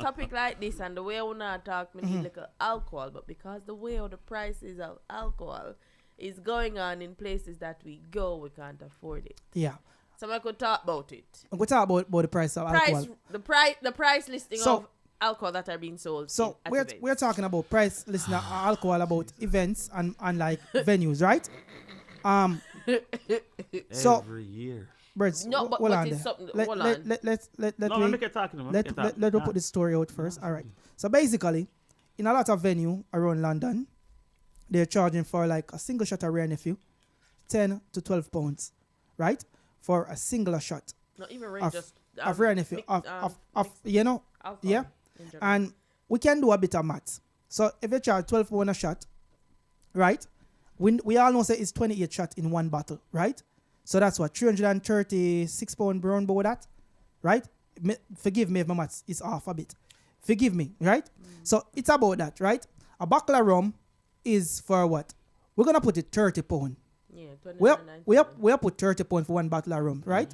topic like this and the way I wanna talk, me need like alcohol, but because the way of the prices of alcohol is going on in places that we go, we can't afford it. Yeah. So I could talk about it. We could talk about the price of alcohol. The price listing of alcohol that are being sold. So we're talking about price listing of alcohol about events and like venues, right? So every year. Birds, no, but hold on it's there. something. Let me get talking. let me put the story out first. All right. So basically, in a lot of venue around London, they're charging for like a single shot of Wray Nephew, 10 to 12 pounds, right? For a singular shot. Not even Wray, just of Wray Nephew, of you know, alcohol, yeah. And we can do a bit of maths. So if you charge 12 pounds a shot, right? We all know say it's 28 shots in one bottle, right? So that's what, 336 pound brown bow that, right? Forgive me if my maths is off a bit. Forgive me, right? So it's about that, right? A bottle of rum is for what? We're gonna put it 30 pound. Yeah, we put 30 pound for one bottle of rum, right?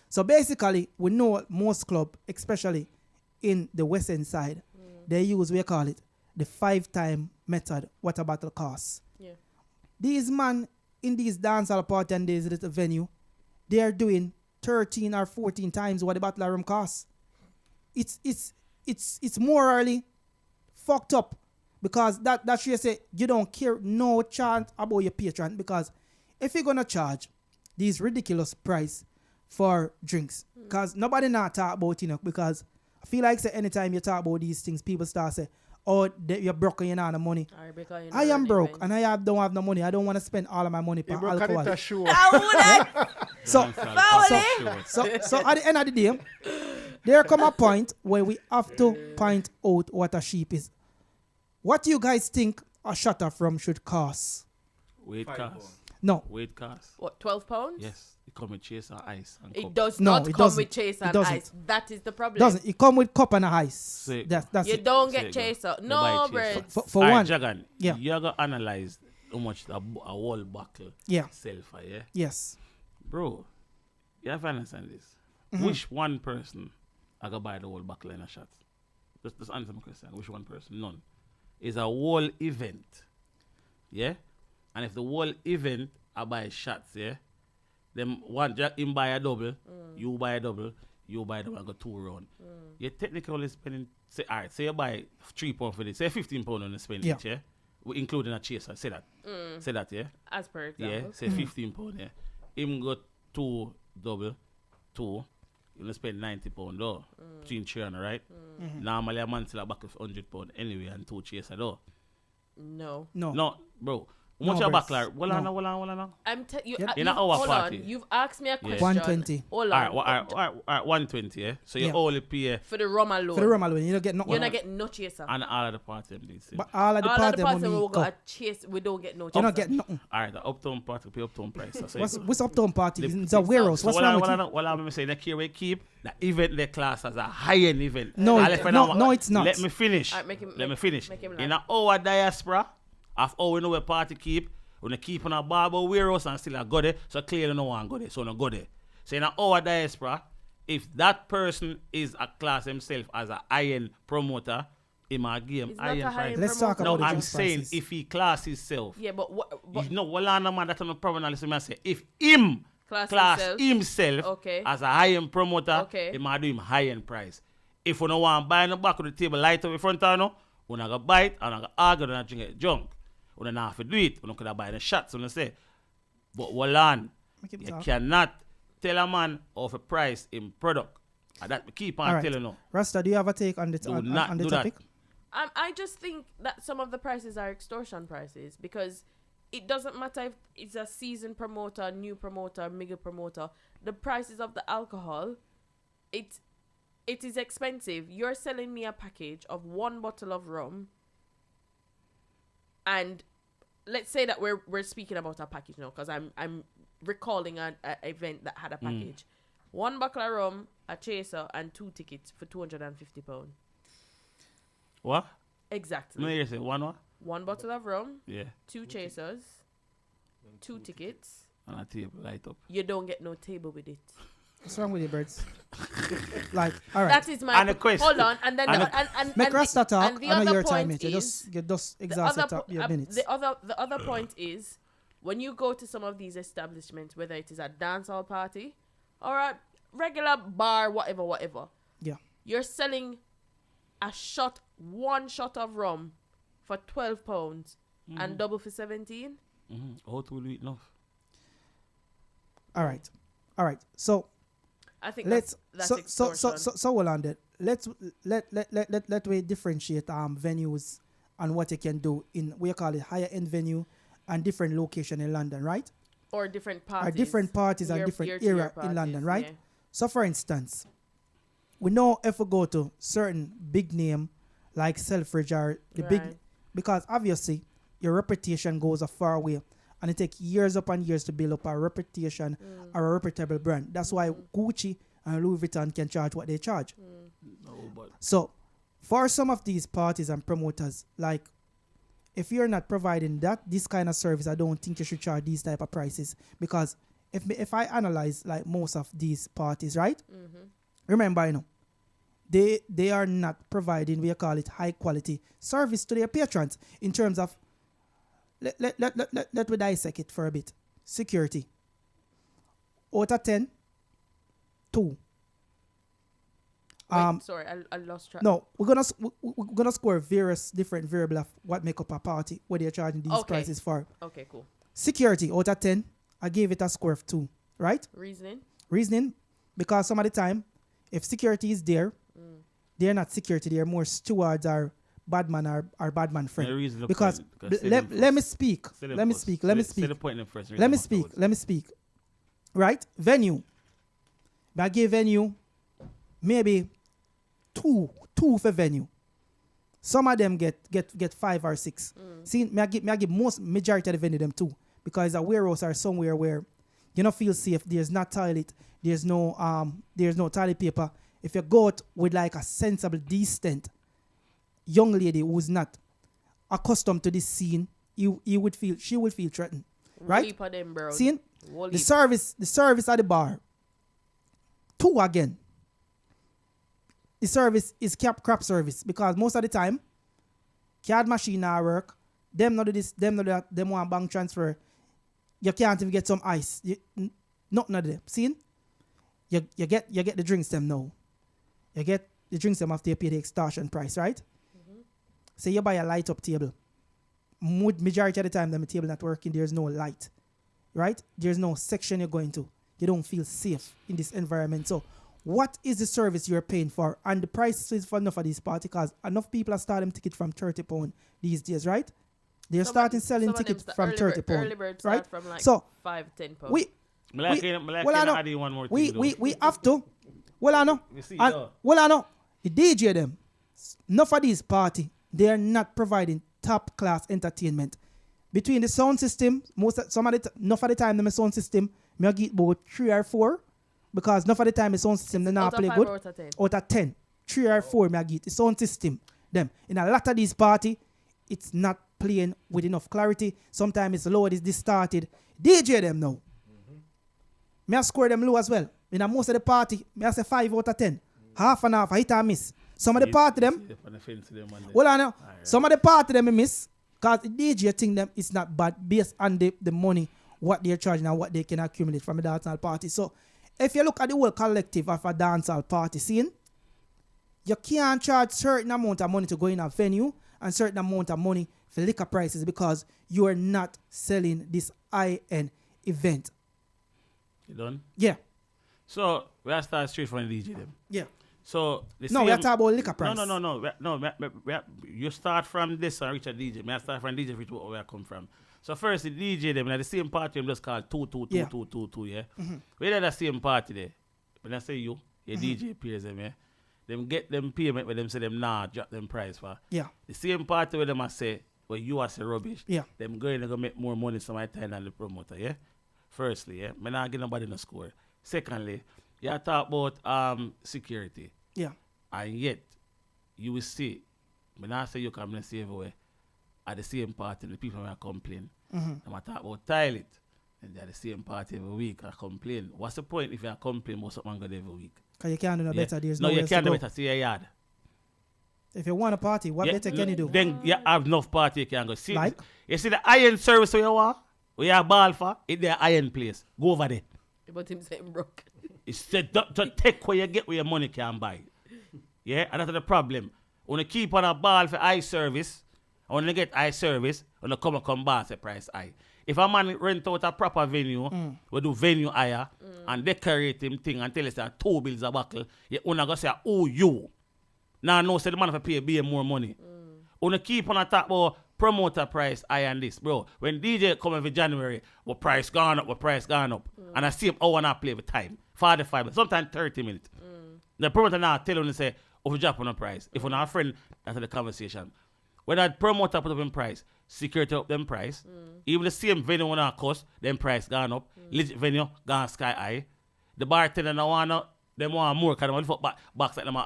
So basically, we know most club, especially in the West End side, they use, we call it, the 5-time method, what a bottle costs. Yeah. These man in these dancehall party and these little venue, they are doing 13 or 14 times what the bottle of rum costs. It's morally fucked up because that should say you don't care no chance about your patron, because if you're gonna charge these ridiculous price for drinks, because nobody not talk about because I feel like say anytime you talk about these things, people start say, oh, you're broke and you don't have the money. I am broke and don't have no money. I don't want to spend all of my money for alcohol. So at the end of the day, there come a point where we have to point out what a sheep is. What do you guys think a shot of rum should cost? Weight cost. No. Weight cost. What, 12 pounds? Yes. It come with chase and ice. And it cup. does no, not it come doesn't. with chase and It doesn't. ice. That is the problem. It doesn't. It come with cup and ice. So that's you it. don't get chaser. No, bread. For one. Jagan, yeah. You're going to analyze how much a whole bottle sell for, yeah? Yes. Bro, you have to understand this. Which one person I go buy the whole bottle in a shot? Just answer my question. Which one person? None. It's a whole event. Yeah? And if the whole event I buy shots, yeah? Them one him buy a double, you buy a double, you buy a double and go 2 round. You're technically spending, say, all right, say you buy 3 pounds for this, say 15 pounds on the spend each, yeah? We including a chaser, say that. Say that, yeah? As per example. Yeah, say 15 pounds, yeah? Him got 2 double, 2, you're going to spend 90 pounds, though, between 3 and right? Normally a man sell a back of 100 pounds anyway and 2 chaser, though. No, bro. How much your backlar? Hold on. I'm you. In an hour party. You've asked me a question. 120. Hold on. All right, 120, yeah? So you only pay... For the rum alone. You don't get nothing. You're not getting no chaser. And all of the party, please. But all of the party, we got a chase, we don't get no chaser. You don't get nothing. All right, the uptown party, pay uptown price. What's uptown party? It's a warehouse. What's wrong with you? What I'm saying, the care we keep, the event, the class as a high-end event. No, it's not. Let me finish. Right, Let me finish. Make him In our diaspora, of how we know where party keep, we keep on a barber warehouse and still a go there, so clearly no one go there, so no go there. So in our diaspora, if that person is a class himself as a high-end promoter, in my game, high-end price. Let's talk about no, I'm prices. saying if he class himself. Yeah, but You know, well, I'm man that's my problem. I say if him class himself okay, as a high-end promoter, okay, he might do him high-end price. If you don't want to buy in the back of the table, light up in front of you, we're not going to buy it, and I'm going to argue, and I'm going to drink it junk. We don't have to do it. We don't could buy the shots. We don't say. But hold on. You cannot tell a man of a price in product. And that we keep on telling you. Rasta, do you have a take on the topic? I just think that some of the prices are extortion prices, because it doesn't matter if it's a seasoned promoter, new promoter, mega promoter. The prices of the alcohol, it is expensive. You're selling me a package of 1 bottle of rum, and let's say that we're speaking about a package now, because I'm recalling an event that had a package. 1 bottle of rum, a chaser, and 2 tickets for £250. What? Exactly. No, you say 1 what? 1 bottle of rum. Yeah. 2 chasers. 2 tickets. And a table light up. You don't get no table with it. What's wrong with you, birds? Like, all right. That is my And a question. Hold on, and then Make Rasta talk. and the I know other your time, point mate. You is just the exhausted other your minutes. the other point is when you go to some of these establishments, whether it is a dancehall party or a regular bar, whatever, Yeah. you're selling one shot of rum for £12 and double for 17. How to do it enough? All right. So I think let's that's so extortion. hold on there. Let we differentiate venues and what you can do in we call it higher end venue and different location in London, right? Or different parties. Or different parties and different area in London, right? So for instance, we know if we go to certain big name like Selfridge or the big, Right. because obviously your reputation goes a far way and it takes years upon years to build up a reputation or a reputable brand. That's why Gucci and Louis Vuitton can charge what they charge. No, but So for some of these parties and promoters, like if you're not providing this kind of service, I don't think you should charge these type of prices, because if I analyze like most of these parties, right? Remember, they are not providing, we call it high quality service to their patrons in terms of let me dissect it for a bit. Security. Out of 10, 2. Wait, sorry, I lost track. No, we're gonna score various different variables of what make up a party, what they're charging these Okay. prices for. Okay, cool. Security out of 10, I gave it a score of 2, right? Reasoning, because some of the time, if security is there, they're not security, they're more stewards or badman or badman friend. Because let me speak. Say the point in first. Let me speak. Right? Venue. I give venue maybe two for venue. Some of them get 5 or 6. See, me I give most majority of the venue them 2, because a warehouse or somewhere where you don't feel safe. There's not toilet. There's no toilet paper. If you go out with like a sensible, decent young lady who's not accustomed to this scene, she would feel threatened, right? See, the service at the bar. 2 again. The service is crap service, because most of the time, card machine not work. Them not do this, them not do that. Them want bank transfer. You can't even get some ice. Nothing of them. See? You get the drinks them now. You get the drinks them after you pay the extortion price, right? Say you buy a light up table. Majority of the time, the table not working. There's no light, right? There's no section you're going to. You don't feel safe in this environment. So, what is the service you're paying for? And the price is for enough of these parties, because enough people are starting tickets from £30 these days, right? They're starting selling tickets from £30, right? From like so £5-10. we have to. Well, I know. Well, I know. The DJ them, enough of these party, they are not providing top class entertainment. Between the sound system, enough of the time, the sound system, me get about 3 or 4, because enough of the time the sound system they not play good. Out of 10, 3 or 4 me get the sound system. Them in a lot of these party, it's not playing with enough clarity. Sometimes it's low, it's distorted. DJ them now. Me I score them low as well. In a most of the party, me I say 5 out of 10. Half and half, I hit and miss. Some of the party them. Well, I know. Some of the party them I miss, because the DJ think them is not bad based on the money, what they're charging and what they can accumulate from a dancehall party. So, if you look at the whole collective of a dancehall party scene, you can't charge certain amount of money to go in a venue and certain amount of money for liquor prices, because you are not selling this high-end event. You done? Yeah. So, we are start straight from the DJ them. Yeah. So, we are talking about liquor price. No. You start from this and reach a DJ. I start from DJ, which where I come from. So first the DJ them at the same party, them just called 2, yeah. We did the same party there. When I say you, your DJ pays them, yeah. Them get them payment with them say them drop them price for. Yeah. The same party with them I say, well you are say rubbish. Yeah. Them going to go make more money some time than the promoter, yeah. Firstly, yeah. Me not get nobody no score. Secondly, you talk about security. Yeah. And yet, you will see, when I say you come and see everywhere, at the same party, the people will complain. I'm talk about toilet. And they're the same party every week. I complain. What's the point if you complain about something good every week? Because you can't do no better. There's no, nowhere you else to can't do go. better. See your yard. If you want a party, what better can you do? Then you have enough party you can go. See, Like? you see the iron service where you want? Where you have ball for? It's the iron place. Go over there. But him saying broke. It's to take where you get where your money can buy. Yeah, and that's the problem. When you keep on a ball for eye service, and when you get eye service, when you come back, the price high. If a man rent out a proper venue, we do venue hire and decorate him thing and tell us that 2 bills a buckle, you wanna go say, oh you. Now no say the man for pay more money. When you keep on a talk about promoter price high and this, bro. When DJ come every January, what price gone up. And I see him hour and a play with time. 45 minutes, sometimes 30 minutes. The promoter now tell him to say, oh, we drop on a price. If we're not a friend, that's the conversation. When that promoter put up in price, security up them price. Even the same venue when I cost, them price gone up. Legit venue gone sky high. The bartender now want more kind of money for box like them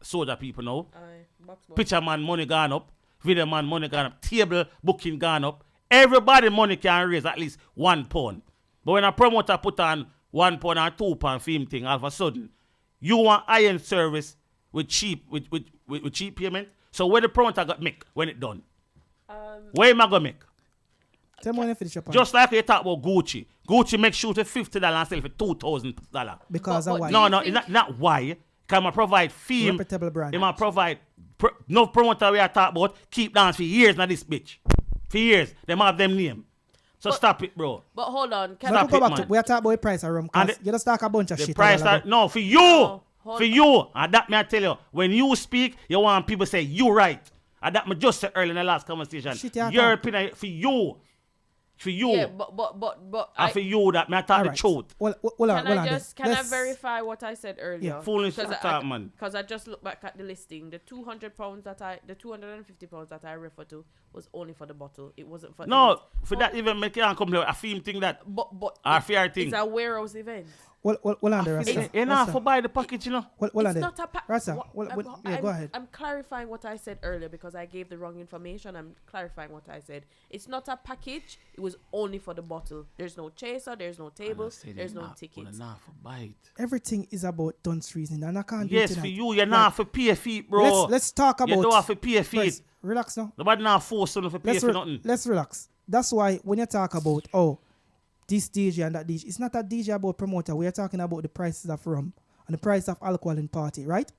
soda people now. Picture man money gone up. Video man money gone up. Table booking gone up. Everybody money can raise at least £1. But when a promoter put on £1 and £2 film thing, all of a sudden, you want iron service with cheap payment. So where the promoter got make when it done? Where am I gonna make? Tell me when you finish your point. Just like you talk about Gucci. Gucci make shoes for $50 and sell for $2,000. Because of why? No, not why. Can I provide fame? Reputable brand. It might provide no promoter we are talking about keep dance for years now this bitch. For years. They might have them name. So stop it, bro. But hold on. We are talking about the price of rum. Because you just talk a bunch of the shit. Price no, for you. No, for you. And that me I tell you, when you speak, you want people say you right. And that me just said earlier in the last conversation. Your opinion for you. For you. Yeah, but and for you that me I talk the truth. Can I verify what I said earlier? Yeah. Foolish talk, man. Because I just looked back at the listing. The £250 that I refer to was only for the bottle. It wasn't for that even make you complain a theme thing that but a fair thing. It's a warehouse event. Enough for buy the package, you know. It's not a package. Go ahead. I'm clarifying what I said earlier because I gave the wrong information. I'm clarifying what I said. It's not a package. It was only for the bottle. There's no chaser. There's no table. There's no ticket. Everything is about dunce reason, and I can't do it. Yes, for you, you're not for pay feet, bro. Let's talk about. You don't have to pay feet. Relax now. Nobody not force you for pay for nothing. Let's relax. That's why when you talk about this DJ and that DJ, it's not a DJ about promoter. We are talking about the prices of rum and the price of alcohol in party, right?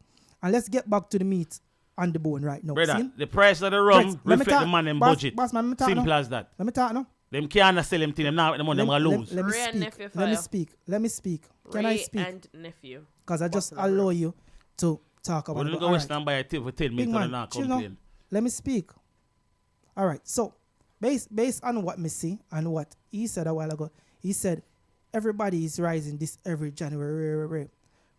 And let's get back to the meat and the bone right now. Brother, the price of the rum reflect the man in budget. Simple as that. Let me talk now. Them can't sell them thing. Them now the money them gonna lose. Let me speak. Can I speak? Wray and Nephew. Because I just allow you to talk about it. We'll go West and buy a tip for 10 minutes and not complain. Let me speak. All right. So, based on what me see and what he said a while ago, he said everybody is rising this every January.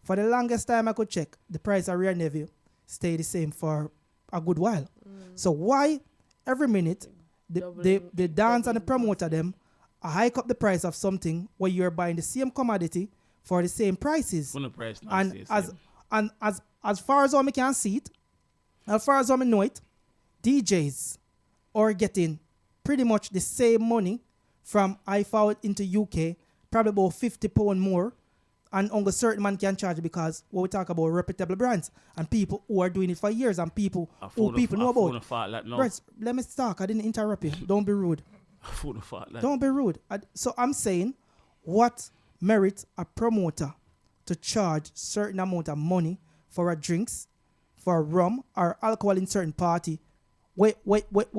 For the longest time I could check, the price of Wray Nephew stay the same for a good while. So why every minute the dance and the promoter them hike up the price of something where you're buying the same commodity for the same prices? And as far as I can see it, as far as I know it, DJs are getting pretty much the same money from IFA into UK, probably about £50 more, and only certain man can charge because what we talk about reputable brands and people who are doing it for years and people who people know about. Right, let me talk. I didn't interrupt you. Don't be rude. Don't be rude. So I'm saying, what merits a promoter to charge certain amount of money for a drinks, for rum or alcohol in certain party, where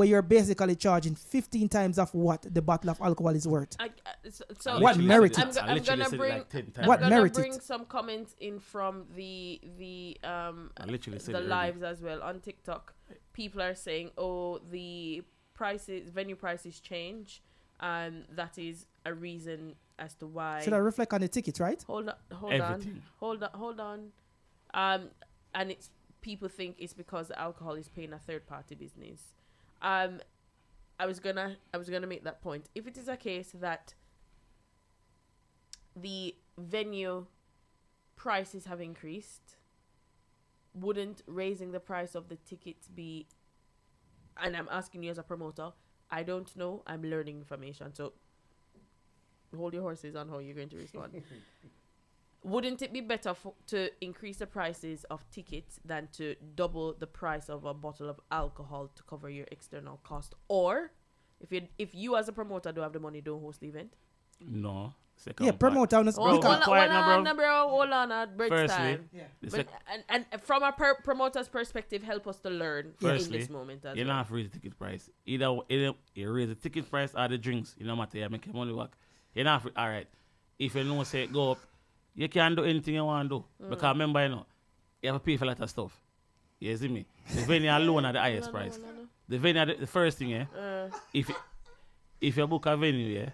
you're basically charging 15 times of what the bottle of alcohol is worth? What merit it? I'm gonna bring some comments in from the lives as well on TikTok. People are saying, the venue prices change, and that is a reason as to why. Should I reflect on the tickets, right? Hold on. And it's people think it's because the alcohol is paying a third party business. I was gonna make that point. If it is a case that the venue prices have increased, wouldn't raising the price of the tickets be? And I'm asking you as a promoter. I don't know. I'm learning information. So hold your horses on how you're going to respond. Wouldn't it be better to increase the prices of tickets than to double the price of a bottle of alcohol to cover your external cost? Or if you as a promoter don't have the money, don't host the event? No. Yeah, promoter on the Hold Bro, quiet now, on, bro. Hold on, break Firstly, time. Yeah. But, and from a promoter's perspective, help us to learn in this moment as you don't have to raise the ticket price. Either you raise the ticket price or the drinks. You know matter, you make your money work. You don't have to, all right. If you know say go up, you can do anything you want to do. Because remember, you have to pay for a lot of stuff. You see me? The venue alone at the highest price. No. The venue, the first thing, if you book a venue,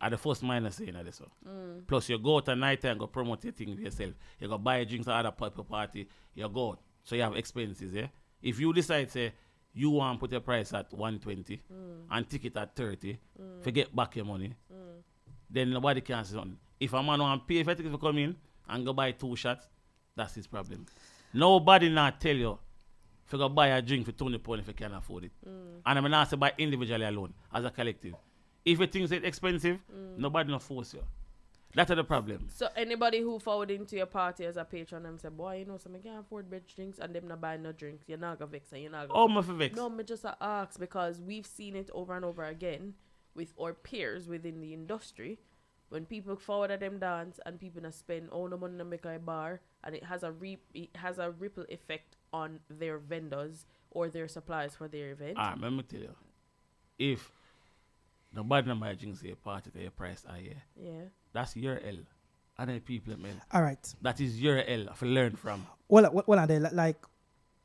at the first minus saying this one. Plus you go out at night and go promote your thing yourself. You go buy drinks at other people party, you go out. So you have expenses, yeah? If you decide say you want to put your price at 120 and ticket at 30, forget back your money, then nobody can say something. If a man want to pay for ticket for come in and go buy 2 shots, that's his problem. Nobody not tell you if you go buy a drink for 20 pounds if you can't afford it. And I'm not say buy individually alone, as a collective. If you think it's expensive, nobody not force you. That's the problem. So anybody who forward into your party as a patron and say, boy, you know, so I can't afford bed drinks and them not buy no drinks, you're not gonna vex and you're not gonna... Oh, my for vex. No, me just ask because we've seen it over and over again with our peers within the industry. When people forward at them dance and people not spend all the money to make a bar, and it has a ripple effect on their vendors or their suppliers for their event. Let me tell you. If nobody not buy drinks at your party at your price yeah, that's your L. And the people, man. All right. That is your L to learn from. Well, like,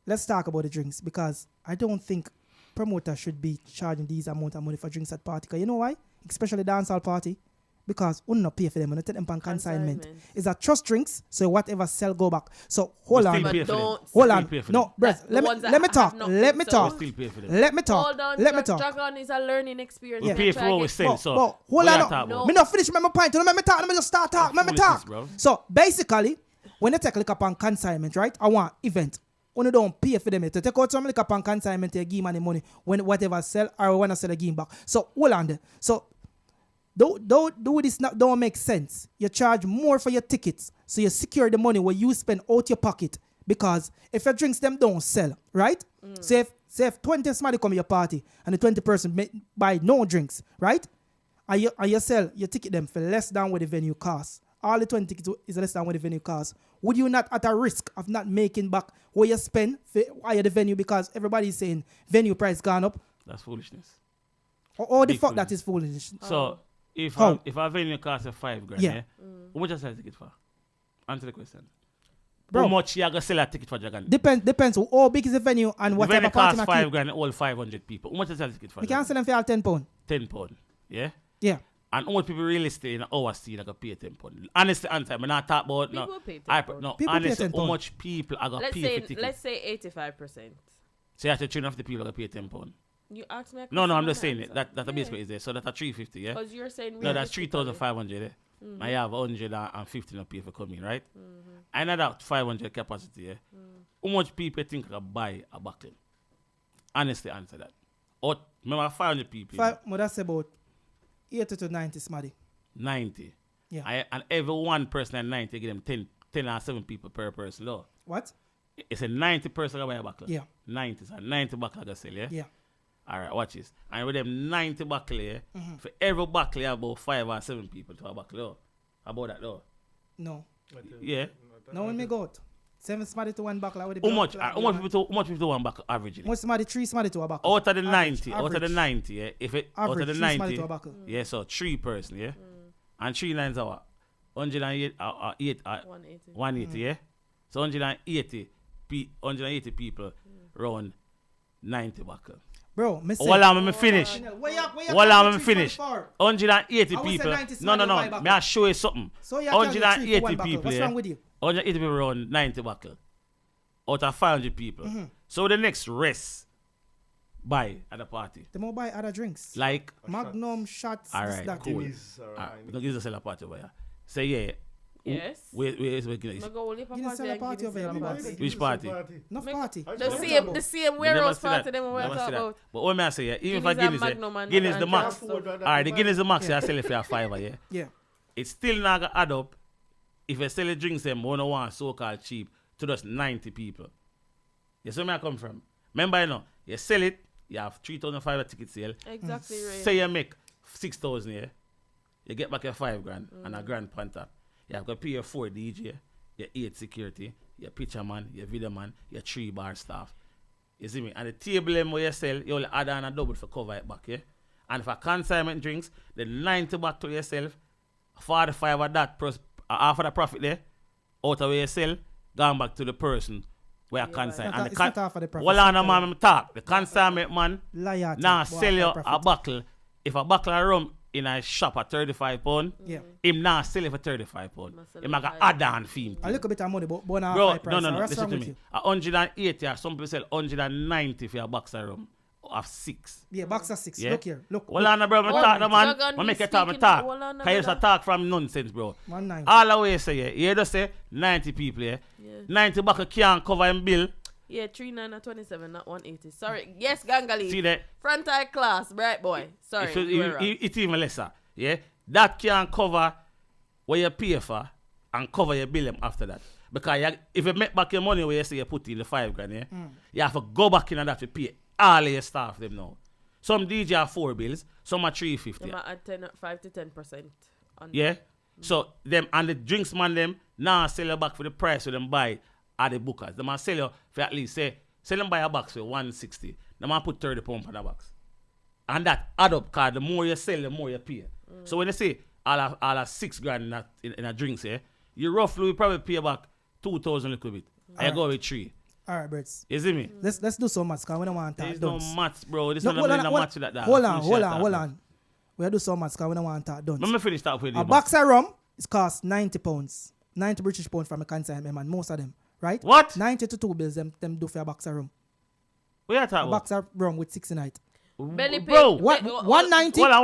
let's talk about the drinks because I don't think promoters should be charging these amount of money for drinks at party. Cause you know why? Especially dancehall party. Because we not pay for them and take them on consignment. It's a trust drinks, so whatever sell go back. So hold on. Hold on. No, Brett, let me talk. Let me talk. Let me talk. Hold on, let me talk. Dragon is a learning experience. We pay for what we sell, so hold on. No. Me not finish my point. Let me talk. Let me just start talk. Let me talk. So basically, when you take a look upon consignment, right? I want event. When you don't pay for them, to take out some look upon consignment, you give money when whatever sell or when I sell a game back. So hold on there. So do this not don't make sense. You charge more for your tickets, so you secure the money where you spend out your pocket. Because if your drinks them don't sell, right? Say if 20 somebody come to your party and the 20 person buy no drinks, right? And you sell your ticket them for less than what the venue costs. All the 20 tickets is less than what the venue costs. Would you not at a risk of not making back what you spend for the venue because everybody is saying venue price gone up? That's foolishness. Or the fuck that is foolishness. So if a venue costs $5,000, yeah. How much you sell a ticket for? Answer the question. Bro, how much you gonna sell a ticket for Dragon? Depends how big is the venue and whatever. The venue costs $5,000, all 500 people. How much you sell a ticket for? You can sell them for all £10. £10, yeah? Yeah. And all people really stay in our scene are gonna pay £10. Honestly, answer, I'm not talking about people pay £10. No, people honestly, pay how much people are gonna pay for tickets? Let's say 85%. So you have to train off the people are gonna pay £10. You asked me. No, I'm just saying it. That a basically is there. So that's a 350, yeah. Because you're saying no, that's 3,500. Yeah. I have 150 of people coming, right? I know that 500 capacity. Yeah. How much people think I buy a buckle? Honestly, answer that. Or remember 500 people. That's about 80 to 90, smarty. 90. Yeah. And every one person at 90 give them 10 or 7 people per person. No. What? It's a 90 person that buy a buckle. Yeah. 90. So 90 buckle I sell, yeah? Yeah. All right, watch this. And with them 90 buckle here, for every buckle, you have about 5 or 7 people to a buckle. Oh. About that, though? No. Yeah. No, when me go out. 7 smarty to 1 buckle. How much people to 1 buckle averagely? Most smarty 3 smarty to a buckle. Out of the 90, yeah. If it out of the 90, to a buckle. yeah, so 3 person, yeah. And 3 lines are 108, 180, yeah. So 180 people round 90 buckle. Bro, me say. Well, I'm finish. Well, I'm finish. 180 people. No. May I show you something? So 180 people. What's wrong with you? 180 people around 90 buckle. Out of 500 people. So the next rest buy at the party. They more buy other drinks. Like Magnum shots. All right, that. cool. Because this is a party buy. So yeah, Yes. Wait, I go only for Guinness party a party and over here, Guinness man. a party. Which party? Enough Make- party. The same warehouse party them we Never talk see that. about. But what may I say, yeah, even Guinness for and Guinness, Magnum and Guinness the and max. stuff. Alright, the Guinness the max, I sell it for a $5, yeah. Yeah. It's still not gonna add up if you sell the drinks them 101 so-called cheap to just 90 people. You see where I come from? Remember, you know, you sell it, you have 3,500 ticket sale. Exactly right. Say you make 6,000 here, you get back your $5,000 and a grand on top. You have to pay your 4 DJ, your 8 security, your picture man, your video man, your 3 bar staff. You see me? And the table them where you sell, you only add on a double for cover it back, yeah? And for consignment drinks, the 90 back to yourself, 45 of that, half of the profit there, out of where you sell, gone back to the person where Yeah, consign. right. And It's not half of the profit. Well, on a man, talk. The consignment man, Liar. now Boy, sell you profit. a buckle. If a buckle of rum in a shop at £35, Yeah. him now sell it for £35. Must sell Him it like a high. add-on fee. A little bit of money, but not Bro, high price. no. What's Listen wrong to with me. you? 180, some people sell 190 for a box of rum. Of 6. Yeah, box of 6. Yeah. Look here. Look. Well, on, bro, I Hold talk, no, on, man. Jagan, I make me you talk, speaking- talk. hold on, Because you just brother. talk from nonsense, bro. 190. All the way say, yeah. You just say 90 people, yeah. Yeah. 90 buckle can't cover him bill. Yeah, 39 not 180. Sorry. Yes, Gangali. See that? Front eye class, bright boy. Sorry. If we're wrong. it's even lesser, yeah. That can cover what you pay for and cover your bill after that. Because if you make back your money where you say you put in the $5,000, yeah, you have to go back in and that to pay all of your staff them now. Some DJ are 4 bills, some are 350. Them are at 5 to 10%. On Yeah. So them and the drinks man them now sell you back for the price of them buy at the bookers. They man sell you for at least say sell them buy a box for 160. They man put £30 on the box. And that add up cause the more you sell, the more you pay. So when they say all of $6,000 in a drinks, yeah, you roughly will probably pay back 2,000 little bit. I go with 3. All right, Brits. You see me? Let's do some maths because we don't want to There's talk no dunce. maths, bro. This No, is hold not on, a match like that. hold Finish on. We'll do some maths because we don't want to talk dunce. Let me finish that with you. A box of rum is cost £90. 90 British pounds from a consignment man, most of them, right? What? 90 to 2 bills them do for a box of rum. What you A talking about? box of rum with 6 in it. Belly pay. Bro. What? 190. Hold on.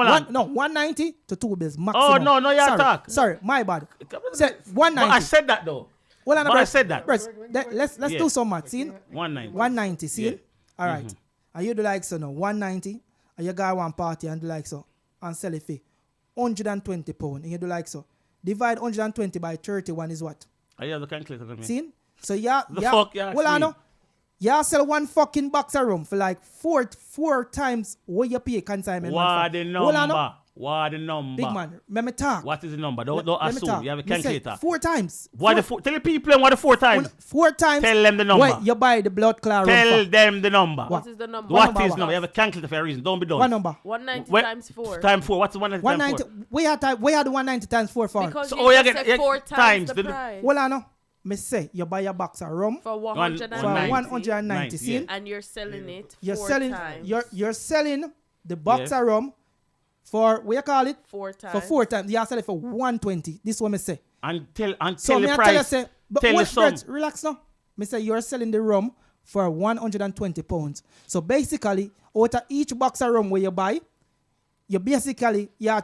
190 to 2 bills maximum. Oh, no, you sorry, talk. Sorry, my bad. Say But 190. I said that though. Hold on, but I said that. Brits, let's Yeah. do some maths. See? 190. 190, see? Yeah. All right. And you do like so now, 190, and you go one party and do like so, and sell it for £120, and you do like so. Divide 120 by 31 is what? I have the calculator with me. See? So yeah, The fuck you ask well, I me? know. You sell one fucking box of rum for like four times what you pay consignment. What the Well, I know. number? What the number? Big man, let me talk. What is the number? Don't Let me assume. talk. You have a Me say calculator. 4 times. What the four? Tell the people what the 4 times. 4 times. Tell them the number. Wait, you buy the blood clot rum Tell for them the number. What is the number? What number is what? number? You have a calculator for a reason. Don't be done. what number? 190 Wait, times 4. Time 4. What's the 190 times 190. 4? We had the 190 times 4 for. Because So, you oh, you just get- said you- 4 times times the the- price. Well, I know. Me say you buy a box of rum For for 190. 190. See? yeah. And you're selling it You're 4 selling. times. You're selling the box Yeah. of rum for what you call it 4 times. for 4 times. You sell it for 120. This is what me say. And tell So the me I price. tell you say, but Tell the wait, sum. Brett, relax now. Me say you're selling the rum for £120. So basically, out of each box of rum where you buy, you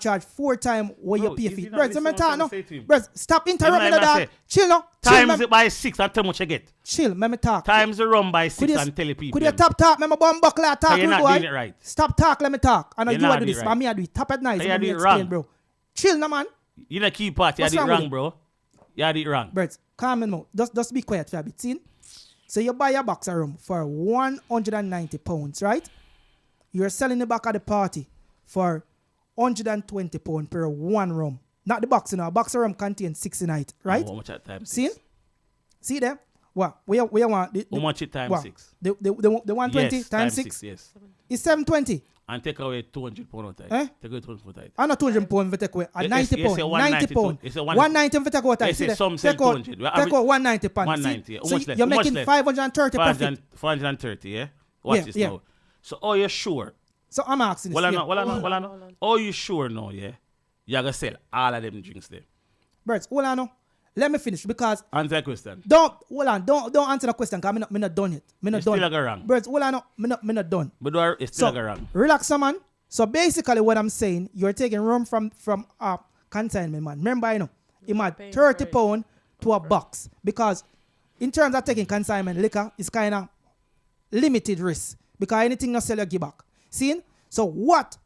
charge 4 times what you Bro, pay is for. it not Brett, this so me what I'm talk trying to now. say to him? Brett, stop interrupting Remember the I dog. say, Chill now. Times it by 6 and tell much you get. Chill, me talk. Times the rum by 6 Could you, and tell the people. could you talk? Me bum buckle talk, You're rude not boy. doing it right. Stop talk, let me talk. I know You're you not are do doing this, it but right. me I do it. Tap at night. You Let do me it explain, wrong. bro. Chill now, man. You not key part. You What's had it wrong with wrong, it? bro. You had it wrong. Brett, calm down now. Just be quiet for a bit. See? So you buy a box of rum for £190, right? You're selling the back at the party for £120 per one rum. Not the box, you know. A box of rum contains 6 in it, right? How much at time See? 6? See there? What? We want the How much it time what? 6? The 120 Yes, times 6 yes. is 720. And take away £200 out of it. Eh? Take away £200 out. I not £200 for take away. A Yes, £90 yes, pound. yes, £90 pound. It's a 190 for take out. Yes, See yes, there? some sell Take out 200. take out 190 pound. 190, See? yeah. So How much left? you're How much making left? 530 profit. 430, yeah? Watch Yeah, this yeah. now. So, are you sure? So I'm asking this. Well, I yeah. know, well, I know, Hold well, I on, know. hold on. Are you sure now, yeah? You're going to sell all of them drinks there. Brett, hold on now. Let me finish because Answer the question. don't answer the question because I'm not done yet. I'm not It's done. still a go wrong. Brett, hold on now. I'm not done. But it's still So a go wrong. relax, man. So basically what I'm saying, you're taking rum from consignment man. Remember, him add paying 30 for it. pound to a box. Because in terms of taking consignment liquor, it's kind of limited risk. Because anything you sell, you give back. See? So what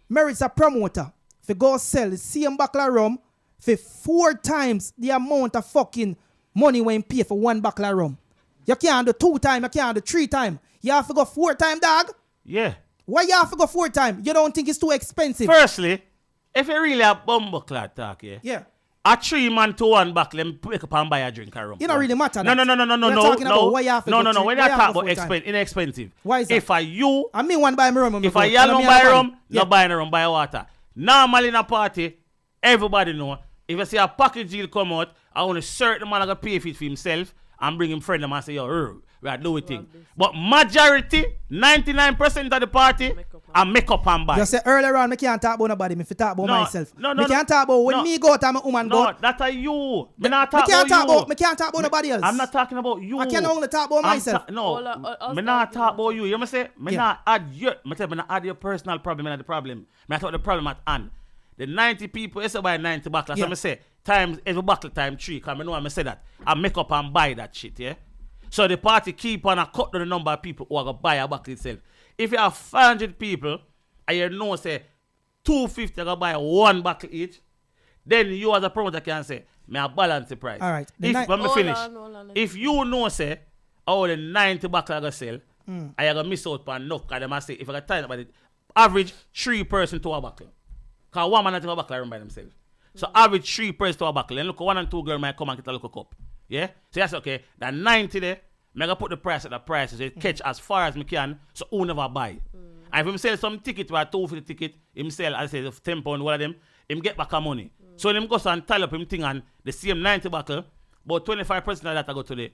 merits a promoter if you go sell the same bottle of rum for 4 times the amount of fucking money when you pay for 1 bottle of rum? You can't do 2 times, you can't do 3 times. You have to go 4 times, dog. Yeah. Why you have to go 4 times? You don't think it's too expensive? Firstly, if you really a bumbo clad talk, yeah. Yeah. A 3 man to 1 back, let me pick up and buy a drink of rum. It don't really matter. No. We're talking about why you have to No. go When why I you have talk to go about 4 times? inexpensive. Why is that? If I you, I mean one buy me rum. if I y'all don't buy rum, no buying rum, buy water. Normally in a party, everybody know. If I see a package deal come out, I only certain man gonna pay for it for himself and bring him friend them and say, yo, we are doing thing. But majority, 99% of the party, I make up and buy. You say earlier on, I can't talk about nobody. I talk about myself. No. I can't talk about when me go out and my woman go. No, that's a you. I not can't talk talk about you. about. I can't talk about nobody else. I'm not talking about you. I can only talk about myself. No, I'll me not start talk giving about you. You must say, me not add your. Me say, me not add your personal problem. Me not the problem. Me talk the problem at hand. The 90 people, it's about 90 buckler. Yeah. So me say, times every buckler time 3. Cause me know I say that. I make up and buy that shit. Yeah. So the party keep on a cut down the number of people who are gonna buy a buckle itself. If you have 500 people, and you know say 250 are gonna buy 1 buckle each, then you as a promoter can say, me a balance the price. All right. If when me finish, Hold on. if you know say, all the 90 buckle are gonna sell, and you gonna miss out on enough, cause them a say if I got time about it, average 3 person to a buckle. Cause 1 man to a buckle run by themselves. So average 3 person to a buckle. And look, 1 and 2 girls might come and get a little cup. Yeah? So that's okay. That 90 there, I'm gonna put the price at the price so it catch as far as me can, so who never buy. And if him sell some ticket where 2 for the ticket, him sell, I say, 10 pound, one of them, him get back a money. So when him goes and tally up him thing and the same 90 buckle, but 25% of that I go to the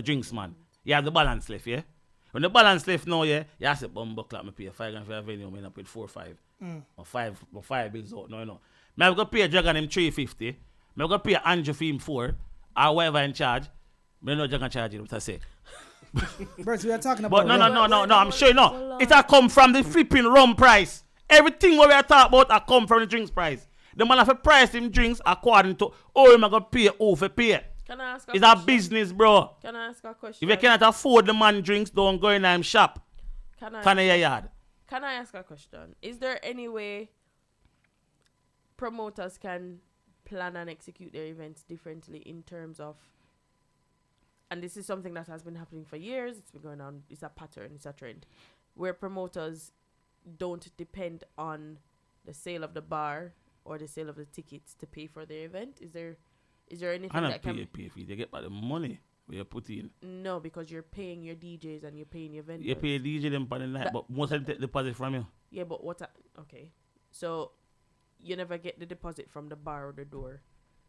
drinks man. You have the balance left, yeah? When the balance left now, yeah, you have to bumbo clap me pay 5 grand for a venue, I up with 4 or 5. Or 5 bills out, no. I'm going to pay a Dragon him 350. I'm going to pay Andrew for him 4, or whatever in charge. I don't know Dragon charge him, what I say. Bros, we are talking about. But no, I'm sure no. It a come from the flipping rum price. Everything what we are talking about a come from the drinks price. The man have to price him drinks according to how him gonna pay over pay. Can I ask a It's question? a business, bro. Can I ask a question? If you cannot afford the man drinks, don't go in him shop. Can Can your yard. Can I ask a question? Is there any way promoters can plan and execute their events differently in terms of, and this is something that has been happening for years, it's been going on, it's a pattern, it's a trend, where promoters don't depend on the sale of the bar or the sale of the tickets to pay for their event? Is there anything I that don't can... pay fee. They get back the money we put in. No, because you're paying your DJs and you're paying your vendors. You pay DJ them for the night, but most of them take deposit from you. Yeah, but okay. So you never get the deposit from the bar or the door.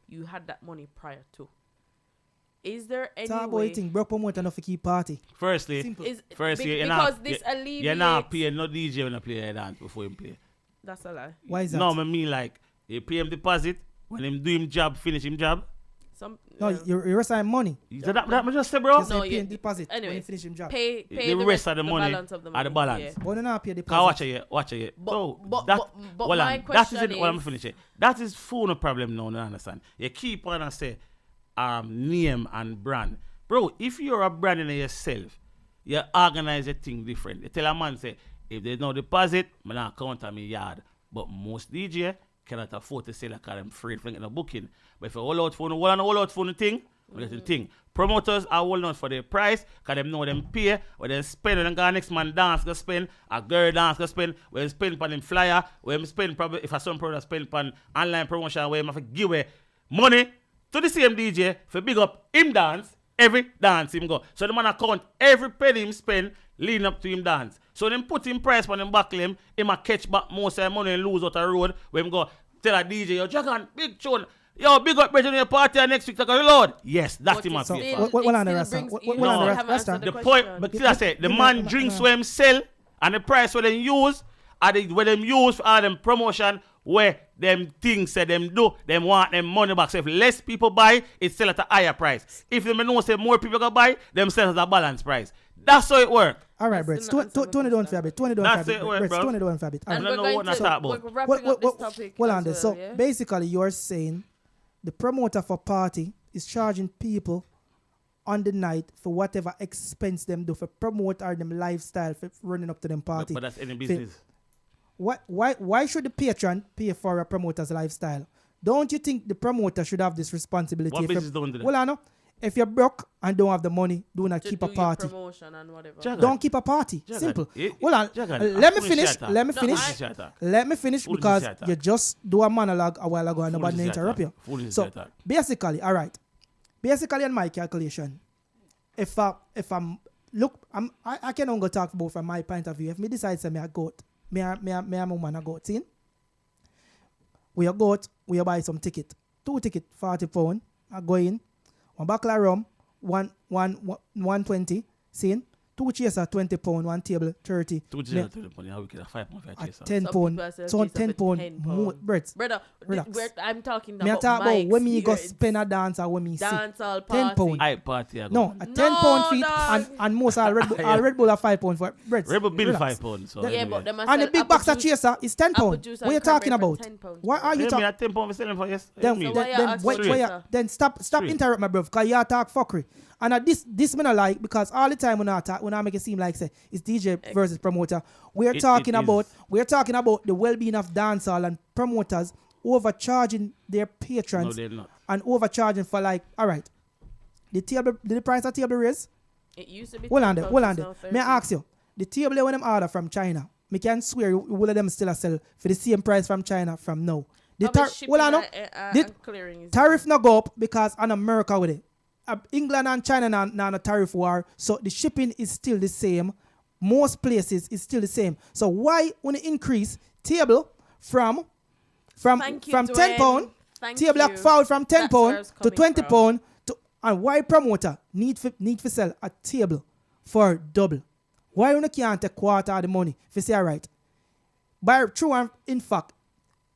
You had that money prior to. Is there any Talk about way... you think broke promoter enough to keep party. Firstly, Simple. Because this alleviates... you're not paying no DJ when I play a dance before him play. That's a lie. Why is that? No, I mean like, you pay him deposit, when him do him job, finish him job. No, you're assigning money. That me just say, bro. You say No, paying deposit anyway, when you finish him job. Pay The rest of the money balance of the are money. the balance. Yeah. But not pay Cause deposit. watch it. But- Oh, but that, my well, that question is it. Well, I'm is- finishing. That is phone problem now. You understand? You keep on and say, name and brand, bro. If you're a brand in yourself, you organize a thing different. You tell a man say, if there's no deposit, I'm not count on me yard. But most DJ cannot afford to sell because I'm afraid for getting a booking. But if you all out for the thing, that's the thing. Promoters are holding out for their price because they know them pay, or they spend, and then next man dance go spend, a girl dance go spend, where they spend on them flyer, where they spend probably, if a some product spend on online promotion, where they have to give away money to the same DJ for big up him dance, every dance him go. So the man account every penny him spend leading up to him dance. So them put him price on him back him a catch back most of the money and lose out the road, where him go tell a DJ, yo, Dragon, big tune. Yo, big up Bridget in your party next week, like a Lord. Yes, that's him up here. What on the rest? What on the rest? The point, but still I say, the man drinks where him sell, and the price where them use, and where them use for all them promotion, where them things say them do, them want them money back. So if less people buy, it sell at a higher price. If them know say more people go buy, them sell at a balance price. That's how it works. All right, Brett. 20 don't for a bit. 20 don't for a bit. That's it, bro. 20 don't for a bit. I And don't know what to talk about. we're wrapping up this topic. Hold as on there. well, So yeah? basically, you're saying the promoter for party is charging people on the night for whatever expense them do for promote or them lifestyle for running up to them party. But that's any business. Why should the patron pay for a promoter's lifestyle? Don't you think the promoter should have this responsibility? What business don't do that? Well, I know. If you're broke and don't have the money, do not To keep do a party. Your promotion and whatever. Jagan. Don't keep a party. Jagan. Simple. It- Hold on. Jagan, Let me foolish finish. chatter. Let me No, finish. Foolish chatter. Let me finish Foolish because chatter. you just do a monologue a while ago and nobody Foolish interrupt you. chatter. Foolish So chatter. basically, all right. Basically, in my calculation, if I'm look, I can only talk about from my point of view. If me decide say me a goat, me a woman a goat. See? We a goat. We a buy some ticket. 2 ticket, £40. I go in. 1 bottle of rum, 120. See? 2 chaser, £20. 1 table, 30. 2 jail to the money. How we get a 5 pound for a At chaser? £10. people sell So chaser for £10 more £10. breads. Brother, Relax. I'm talking Me a about talk my about when me go experience. spend a dance or when me see. Dancehall £10. party. I party. I go. No, a No, £10 feet dog. and most are Red Bull, are Red Bull are £5 for breads. Rebel bill Relax. 5 pounds. So Yeah, anyway. but them a And the sell big apple box of juice- chaser is apple £10. juice What you and talking cranberry about? for £10. Why are you Yeah, me talking? at 10 pounds for selling for yes. Then, Me. So why you ask wait, for wait, chaser? then stop Straight. interrupt my bro, because you talk fuckery. And this me not like, because all the time when I make it seem like say it's DJ versus promoter, we're It talking about is. the well-being of dancehall and promoters overcharging their No, patrons they're not. and overcharging for like, all right, did the price of table raise? It used to be Hold on £10, there, hold on it's there. now May I 13. ask you, the table when them order from China, me can swear all of them still a sell for the same price from China from now. The How much hold on, no. shipping and clearing is Tariff not go up because on America with it. England and China now a tariff war, so the shipping is still the same. Most places is still the same. So why when it increase table from Thank you, 10 Dwayne. pound, Thank table like you. fall from 10 That's where I pound was to coming 20 from. pound to, and why promoter need for sell a table for double? Why you can't take quarter of the money if you say alright? By true and in fact,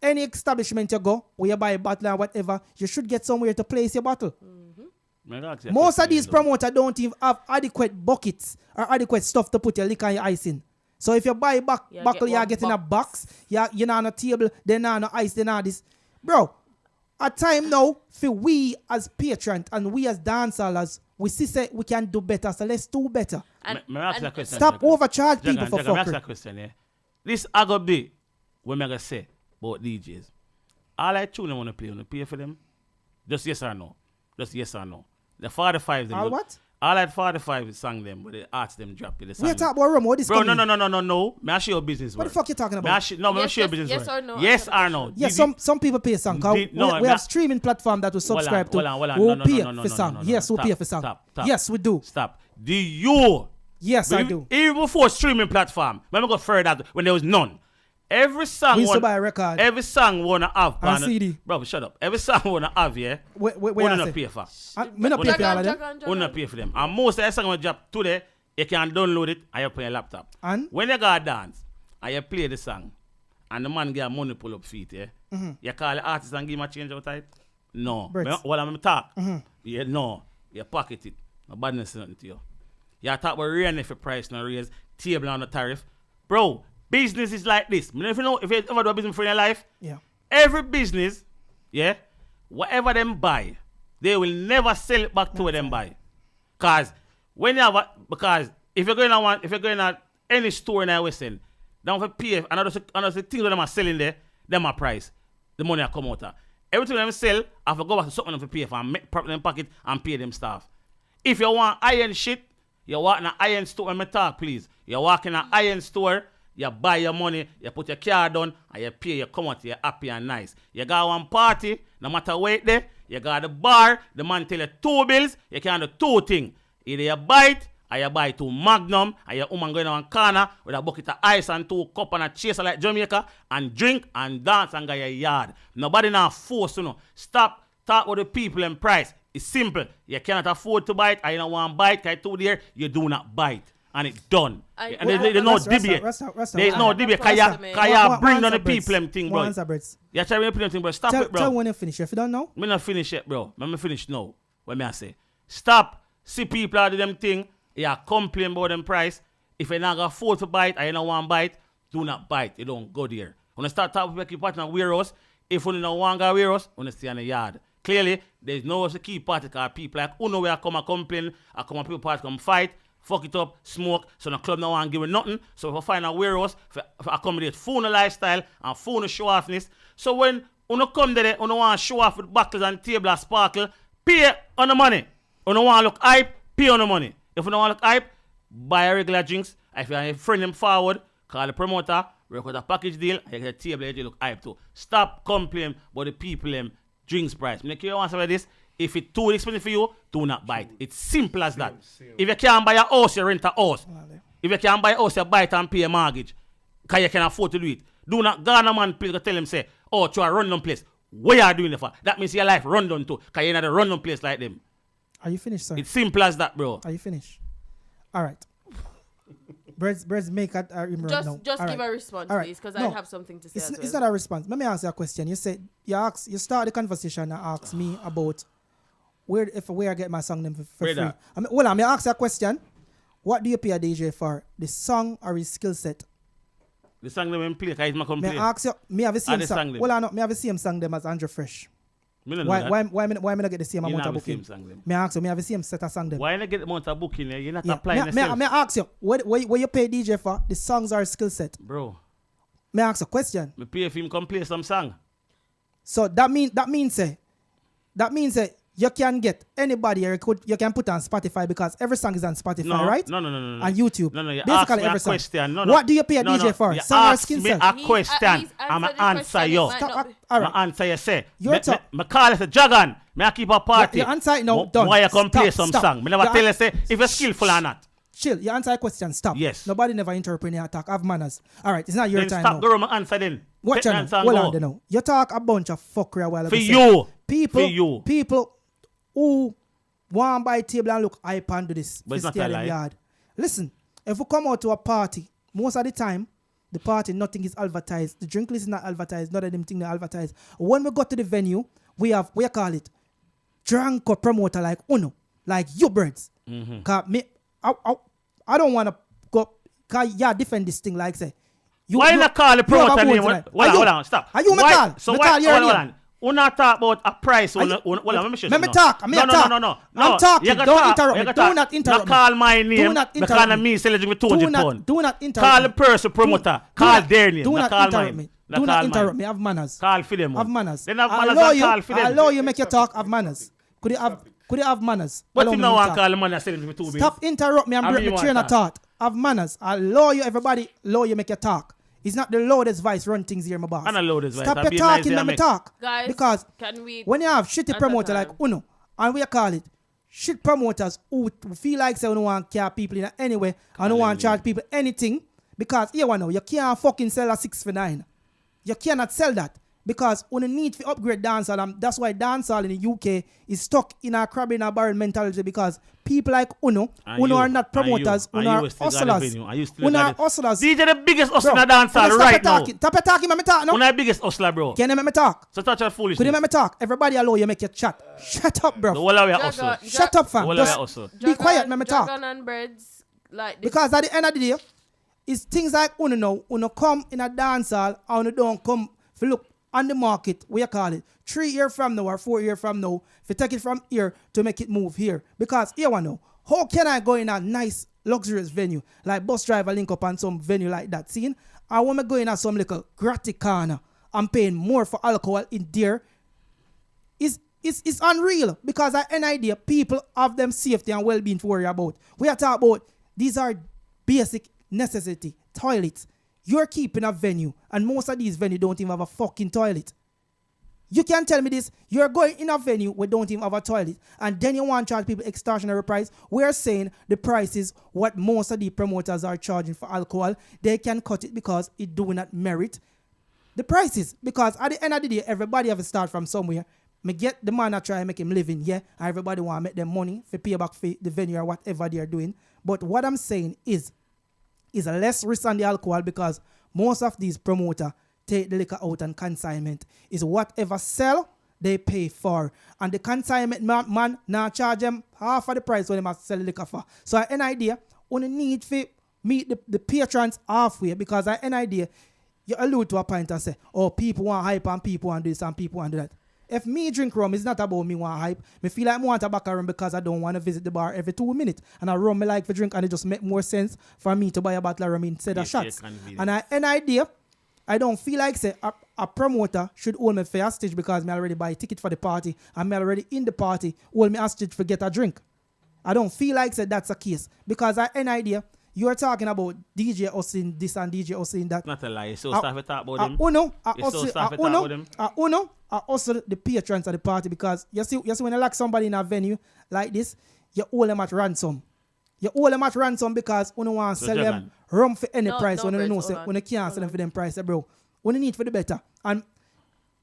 any establishment you go where you buy a bottle or whatever, you should get somewhere to place your bottle. Most of these promoters don't even have adequate buckets or adequate stuff to put your liquor and your ice in. So if you buy a You buckle, get you're one getting a box. box, you're not on a table, then on a ice, then on this. Bro, at time now, for we as patrons and we as dancers, we see say we can do better, so let's do better. Stop overcharge people for Jagan, me ask you a fuckery. question, yeah. This I go be what me gonna say about DJs. All I tune them wanna pay for them? Just yes or no? Just yes or no? The 45 them. All what? All that 45 sang them, but the arts them drop it. We are talking about rum, what this Bro, coming? no. May I show you business What the work. fuck you talking May I about? sh- no, may I Yes, show you yes, business yes work. or no Yes answer the or no? question. Yeah, some people pay song. 'Cause No, we me- have streaming platform that we subscribe to. Who pay for song. Yes, we pay for song. Stop. Yes, we do. Stop. Do you? Yes, I do. Even before streaming platform, let me go further when there was none. Every song We used to buy a record. Every song wanna have And CD. Bro, shut up. Every song wanna have, yeah. Wait, Wanna I not say? pay for. Me not pay for all of them. Wanna not pay for them. And most of the song we drop today, you can download it and you put on your laptop. And? When you go dance and you play the song and the man get money pull up feet, yeah. You call the artist and give him a change out of it? No. Brits. While I'm talk, yeah, no. You pocket it. No badness is nothing to you. You talk about Ray Nephew price and raise table on the tariff. Bro, business is like this. If you ever do a business for your life, Yeah. every business, yeah, whatever them buy, they will never sell it back to where them buy. Because if you're going to any store in the West End, don't have to pay another things that them are selling there, them are price. The money will come out of. Everything them sell, I have to go back to something to pay for and make prop them pocket and pay them staff. If you want iron shit, you walk in an iron store, let me talk please. You walk in an iron store, you buy your money, you put your card on, and you pay, you come out, you're happy and nice. You got one party, no matter where there, you got the bar, the man tell you 2 bills, you can do 2 things. Either you buy it, or you buy 2 Magnum, and your woman going on corner with a bucket of ice and 2 cup and a chaser like Jamaica, and drink and dance and go your yard. Nobody now force you know. Stop talk with the people and price. It's simple. You cannot afford to buy it, or you don't want to buy it, because you there, you do not buy it. And it's done. And there's no debate. There's no debate. Can you bring down the people and thing, bro? You're trying to put them thing, bro. Stop it, bro. Tell when you finish. If you don't know. Me not finish yet, bro. Me finish now. What me I say? Stop. See people out of them thing. You complain about them price. If you not got afford to buy it, or you don't want to buy it, do not buy it. You don't go there. When you start talking about your partner warehouse, if you don't want to go warehouse, you stay in the yard. Clearly, there's no to keep party because people like Uno where come and complain, I come and people party come fight, fuck it up, smoke, so the club no one give nothing. So if I find a warehouse for accommodate phone lifestyle and phone show offness. So when Uno come there, Uno want to show off with buckles and table and sparkle, pay on the money. Uno want to look hype, pay on the money. If you don't want to look hype, buy a regular drinks. If you have a friend them forward, call the promoter, work with a package deal, and you get a table you look hype too. Stop complaining about the people them drinks price. Make you want to say this. If it's too expensive for you, do not buy it. It's simple as that. If you can't buy a house, you rent a house. If you can't buy a house, you buy it and pay a mortgage. Because you can afford to do it. Do not go on a man place to tell him say, oh, to a random place. What you are doing it for? That means your life run down too. Because you're not a random place like them. Are you finished, sir? It's simple as that, bro. Are you finished? All right. Breads make a Just give a response, please, because I have something to say as well. It's not a response. Let me ask you a question. You said you start the conversation and ask me about where I get my song name for free. I mean, ask you a question. What do you pay a DJ for? The song or his skill set? The song them play, because my complaint. Me ask you. Me have the same song. Me have the same song them as Andrew Fresh. Why me not get the same amount of booking? Me ask you, me have the same set of song them. Why not get the amount of booking? You're not applying yourself. Me ask you, what you pay DJ for? The songs or skill set? Bro. Me ask a question. Me pay if him come play some song. So that means you can get anybody you can put on Spotify because every song is on Spotify, right? No. And YouTube. No. You basically ask me every a song. question. No. What do you pay a DJ for? You Song or skill ask me set? a question. I'm an answer you. Alright. Answer you say. Your talk. Me call it a dragon. Me a keep a party. Your answer it now. Done. Why you come play some Stop. song? Me never tell you say if you're skillful or not. Chill. You answer a question. Stop. Yes. Nobody never interrupt when you talk. Have manners. All right. It's not your Then time stop. now. Go my answer then. What you know? Hold on there now. You talk a bunch of fuckery a while ago. For you. People who want buy table and look hype and do this. But it's not a lie. Yard. Listen, if we come out to a party, most of the time, the party, nothing is advertised. The drink list is not advertised. None of them things are advertised. When we go to the venue, we call it drunk or promoter like Uno, like you birds. Cause me, I don't want to go, cause you defend this thing like say. Why not call the promoter name? Hold on, stop. Are you me call? So call your name. Hold on. We not talk about a price. Let me talk. No. I'm talking. Don't interrupt me. Do not interrupt me. Call my name. Do not interrupt me. Me selling me 200 pounds. Do not interrupt Call me. the person promoter. Call their name. Do not call interrupt mine. me. Do not interrupt me. Have manners. Call for them. Have manners. Then have manners and call for them. Allow you make your talk. Have manners. Could you have manners? But you know I call the man and selling me 2 bills. Stop interrupt me and break my train of thought. Have manners. Allow you everybody. Allow you make your talk. It's not the loudest voice run things here, my boss. I'm not loudest voice. Stop your talking, let me talk. Guys, because when you have shitty promoter like Uno, and we call it shit promoters who feel like say we don't want to care people in any way, and don't want to charge people anything, because here one now, you can't fucking sell a 6 for 9. You cannot sell that. Because we need to upgrade dancehall, and that's why dancehall in the UK is stuck in a crab in a barrel mentality, because people like Uno are not promoters, Uno are hustlers. Uno are hustlers. DJ the biggest hustler in dancehall right now. Stop talking, let me talk now. Uno the biggest hustler, bro. Can you make me talk? So touch your foolishness. Could you make me talk? Everybody allow you make your chat. Shut up, bro. The whole of your hustle. Shut up, fam. Just be quiet, let me talk. And breads, like this. Because at the end of the day, it's things like Uno now. Uno come in a dancehall, and Uno don't come for look on the market, we call it 3 years from now or 4 years from now, if you take it from here to make it move here. Because here one now, how can I go in a nice luxurious venue like bus driver link up on some venue like that scene? I want to go in at some little gratis corner and paying more for alcohol in there. It's unreal, because at any idea people have them safety and well-being to worry about. We are talking about these are basic necessity, toilets. You're keeping a venue, and most of these venues don't even have a fucking toilet. You can tell me this. You're going in a venue where don't even have a toilet, and then you want to charge people extortionary price. We're saying the price is what most of the promoters are charging for alcohol. They can cut it because it do not merit the prices. Because at the end of the day, everybody have to start from somewhere. Me get the man that try and make him living, yeah. And everybody want to make them money for pay back for the venue or whatever they are doing. But what I'm saying is a less risk on the alcohol, because most of these promoters take the liquor out and consignment. Is whatever sell, they pay for. And the consignment man now charge them half of the price when they must sell the liquor for. So at any idea, only need to meet the patrons halfway, because at any idea, you allude to a point and say, oh, people want hype and people want this and people want that. If me drink rum, it's not about me want hype. Me feel like I want a back of rum because I don't want to visit the bar every 2 minutes. And I rum me like for drink and it just make more sense for me to buy a bottle of rum instead of shots. And an idea, I don't feel like say a promoter should hold me for hostage because me already buy a ticket for the party and me already in the party hold me hostage for get a drink. I don't feel like say that's a case because an idea. You are talking about DJ Osin this and DJ Osin that. Not a lie. So start to talk about them. I also the patrons of the party because you see when you lock somebody in a venue like this, you hold them at ransom. You hold them at ransom because you don't want to sell them rum for any price when you know say when you can't sell them for them price, bro. When you need for the better. And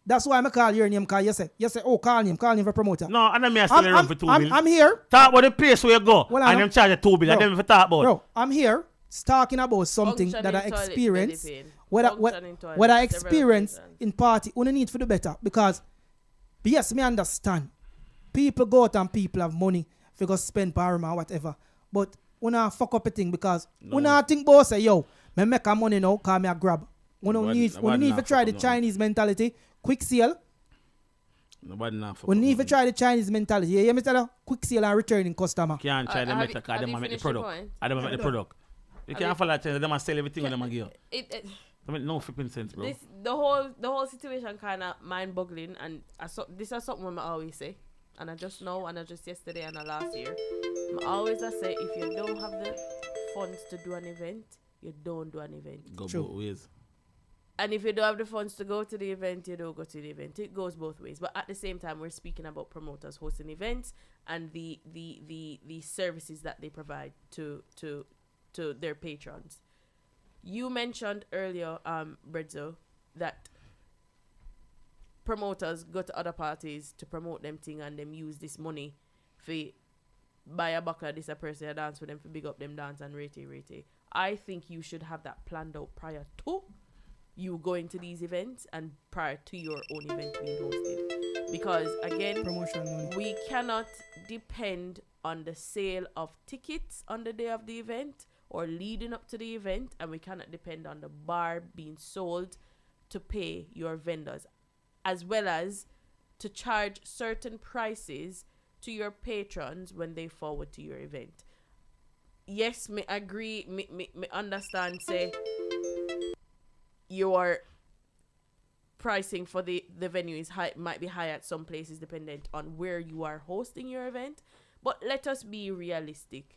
that's why I call your name because you say, oh, call him for promoter. No, and then me sell rum for 2 billion. I'm here. Talk about the place where you go and them charge you 2 billion. And then talk about. Bro, I'm here talking about something that I experience. What I experience in party, we need for the better. Because, yes, me understand. People go out and people have money if you go spend power or whatever. But we not fuck up a thing because we not think about say, yo, me make a money now, call me a grab. We need to try the Chinese mentality. Quick sale. We need to try the Chinese mentality. Yeah, me tell you, quick sale and returning customer. Can't try the method because they make the product. I don't make the product. You can't follow that. They must sell everything when they give you. It make no flipping sense, bro. The whole situation kind of mind-boggling, and this is something I always say, and I just know, and I just yesterday and last year, I always say if you don't have the funds to do an event, you don't do an event. Go both ways. And if you don't have the funds to go to the event, you don't go to the event. It goes both ways. But at the same time, we're speaking about promoters hosting events and the services that they provide to their patrons. You mentioned earlier, Bredzo, that promoters go to other parties to promote them thing and them use this money for buy a buckler, this a person a dance for them for big up them dance and rate. I think you should have that planned out prior to you going to these events and prior to your own event being hosted. Because again, we cannot depend on the sale of tickets on the day of the event or leading up to the event, and we cannot depend on the bar being sold to pay your vendors, as well as to charge certain prices to your patrons when they forward to your event. Yes, me agree, me understand, say, your pricing for the venue is high, might be high at some places dependent on where you are hosting your event. But let us be realistic.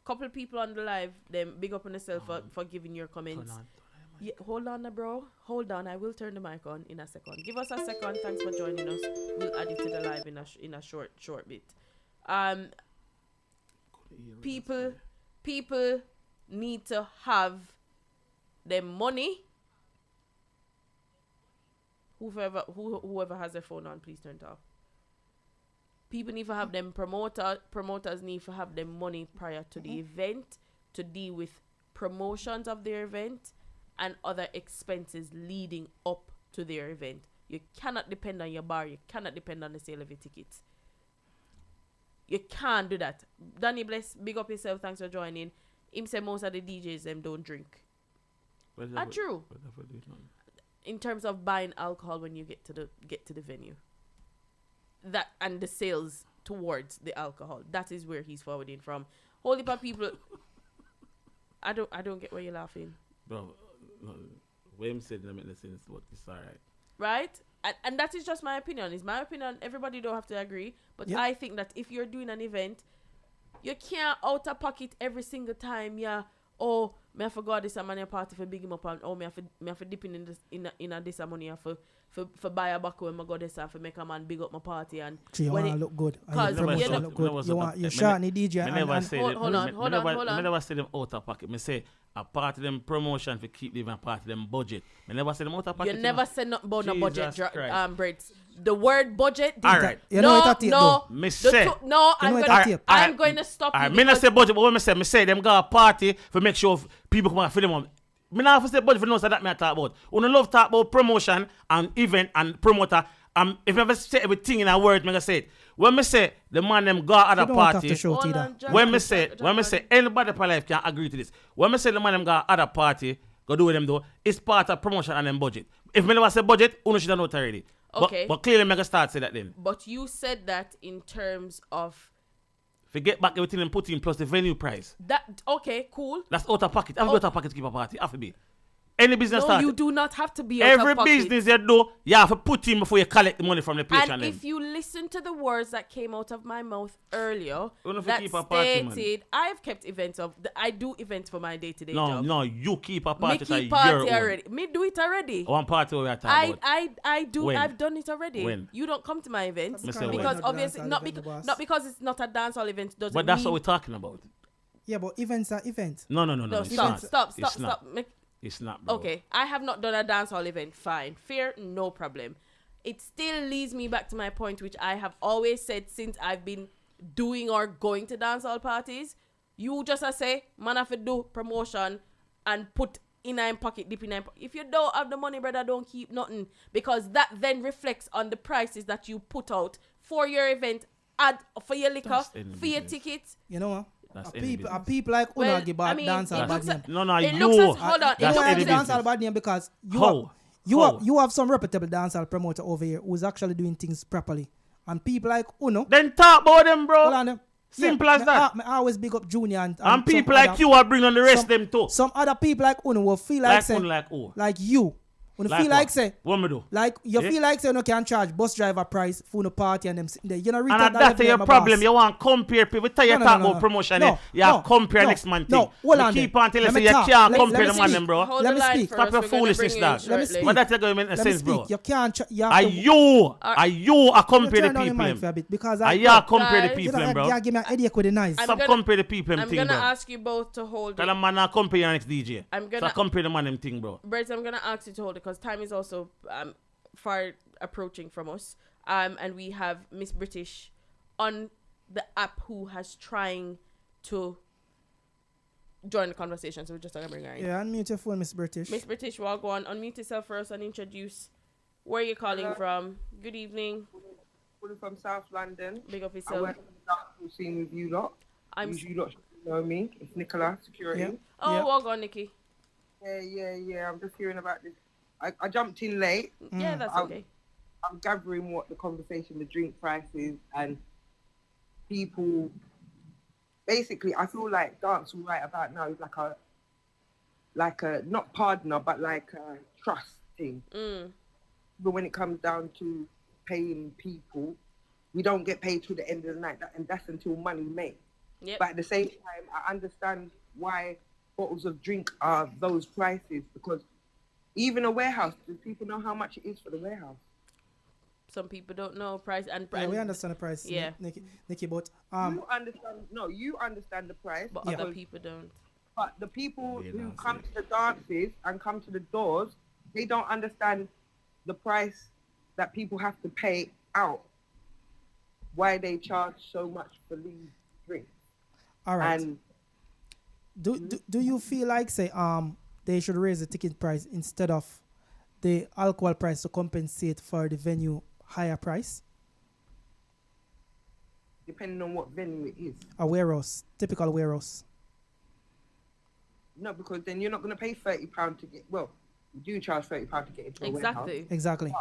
Couple people on the live, them big up on yourself for giving your comments. Hold on, bro. Hold on. I will turn the mic on in a second. Give us a second. Thanks for joining us. We'll add it to the live in a short bit. People need to have them money. Whoever has their phone on, please turn it off. People need to have them promoters need to have them money prior to the event to deal with promotions of their event and other expenses leading up to their event. You cannot depend on your bar. You cannot depend on the sale of your tickets. You can't do that. Danny Bless, big up yourself. Thanks for joining. Him say most of the DJs them don't drink. True. In terms of buying alcohol when you get to the venue, that and the sales towards the alcohol, that is where he's forwarding from. Holy pa people, I don't get where you're laughing. Bro, what him said doesn't make no sense, but it's alright. Right? And that is just my opinion. It's my opinion. Everybody don't have to agree, but I think that if you're doing an event, you can't out of pocket every single time. Yeah. Oh, me I forgot this money party for big him up, and me I for dipping in this money for buy a buckle when I go this and for make a man big up my party and you when want to look good. Cause you look good. You want your shot in the DJ. Hold on. I never say them out of pocket. Me say a part of them promotion for keep living, a part of them budget. I never say them out of pocket. You never said nothing about no budget. Braids. The word budget. All right. Me say. I'm going to stop you. Me not say budget, but when me say them got a party for make sure people come and fill them up. Me not say budget for no, so that me I talk about. When I love talk about promotion and event and promoter, if I ever say everything in a word, me gonna say it. When me say the man them got at a party, when me say anybody per life can agree to this. When me say the man them got at a party, go do with them though, it's part of promotion and them budget. If me never say budget, you should have known already. Okay. But clearly, I'm start say that then. But you said that in terms of Forget back everything and put in plus the venue price. that. Okay, cool. That's out of pocket. Have to be out of pocket to keep a party. Have to be. Any business No, start. you do not have to be out Every of pocket. business you do, you have to put in before you collect the money from the patron. And if you listen to the words that came out of my mouth earlier, You don't have to that keep a party, man. stated, I've kept events of. I do events for my day-to-day no, job. no, you keep a Me party. keep your party own. already. Me do it already. One party we are talking about. I do. When? I've done it already. When? You don't come to my events Me say when. because Not obviously dancehall not event, because boss. not because it's not a dancehall event doesn't But that's mean what we're talking about. Yeah, but events are events. No, no. it's Stop, not. stop, It's stop, not. stop. Make- It's not, bro. Okay, I have not done a dancehall event. Fine, fair, no problem. It still leads me back to my point, which I have always said since I've been doing or going to dancehall parties. You just say, man, have to do promotion and put in a pocket, dip in a pocket. If you don't have the money, brother, don't keep nothing, because that then reflects on the prices that you put out for your event, add for your liquor, That's any for your business. tickets. You know what? That's A any people business. like Well, Una give I bad mean, dancehall it bad looks name. at- No, no, it you. looks as- hold on, it You That's looks don't any give as- business. dancehall bad name because How? you have some reputable dancehall promoter over here who's actually doing things properly. And people like Uno, Then talk about them, bro. hold on them. Simple as that. I always big up Junior and And people some like other- you are bringing on the rest some- them too. Some other people like Uno will feel like say, Like who? like you. When you Like feel like what? say, What me do? like you Yeah? feel like say you can charge bus driver price for no party and them sitting there. You know, And that's your problem. You want to compare people. We tell you talk about promotion. You compare next man thing. No, hold on. Keep on telling Let say me you talk. can't Let- compare let the me man speak. them, bro. Hold Let the me line speak. first. Stop your We're gonna foolishness, bring you in dog. Let me shortly. speak. But that doesn't make Let me sense, bro. speak. You can't. You have Are to- you compare Turn the down your mic people? for a bit because Are you compare the Guys, you people, know, bro? you give me a headache with the knife. I'm Stop gonna- compare the people I'm thing, gonna bro. ask you both to hold Tell it. a man not compare your next DJ. I'm gonna- So compare the man them thing, bro. Brett, I'm gonna ask you to hold it because time is also far approaching from us. And we have Miss British on the app who has trying to join the conversation. So we're just gonna bring her in. Yeah, unmute your phone, Miss British. Miss British, well, go on. Unmute yourself first and introduce where you're calling from. Good evening. Calling from South London. Big up I yourself. work in the dancehall scene with you lot. I'm. You lot should know me. It's Nicola, security. Yeah. Oh, Yeah. well, go on, Nikki. Yeah. I'm just hearing about this. I jumped in late. Yeah, that's I'll- okay. I'm gathering what the conversation, the drink prices, and people. Basically, I feel like dancehall right about now is like a not partner, but like a trust thing. But when it comes down to paying people, we don't get paid till the end of the night, and that's until money made. Yep. But at the same time, I understand why bottles of drink are those prices, because even a warehouse, do people know how much it is for the warehouse? Some people don't know price and Yeah, we understand the price. Yeah. Nikki, but You understand the price, but Yeah. other people don't. but the people Yeah, who that's come it. to the dances and come to the doors, they don't understand the price that people have to pay out. Why they charge so much for these drinks. all right. And Do you feel like say they should raise the ticket price instead of the alcohol price to compensate for the venue higher price? depending on what venue it is. A warehouse, typical warehouse. No, because then you're not going to pay £30 to get, well, you do charge £30 to get into a warehouse. Exactly. Exactly.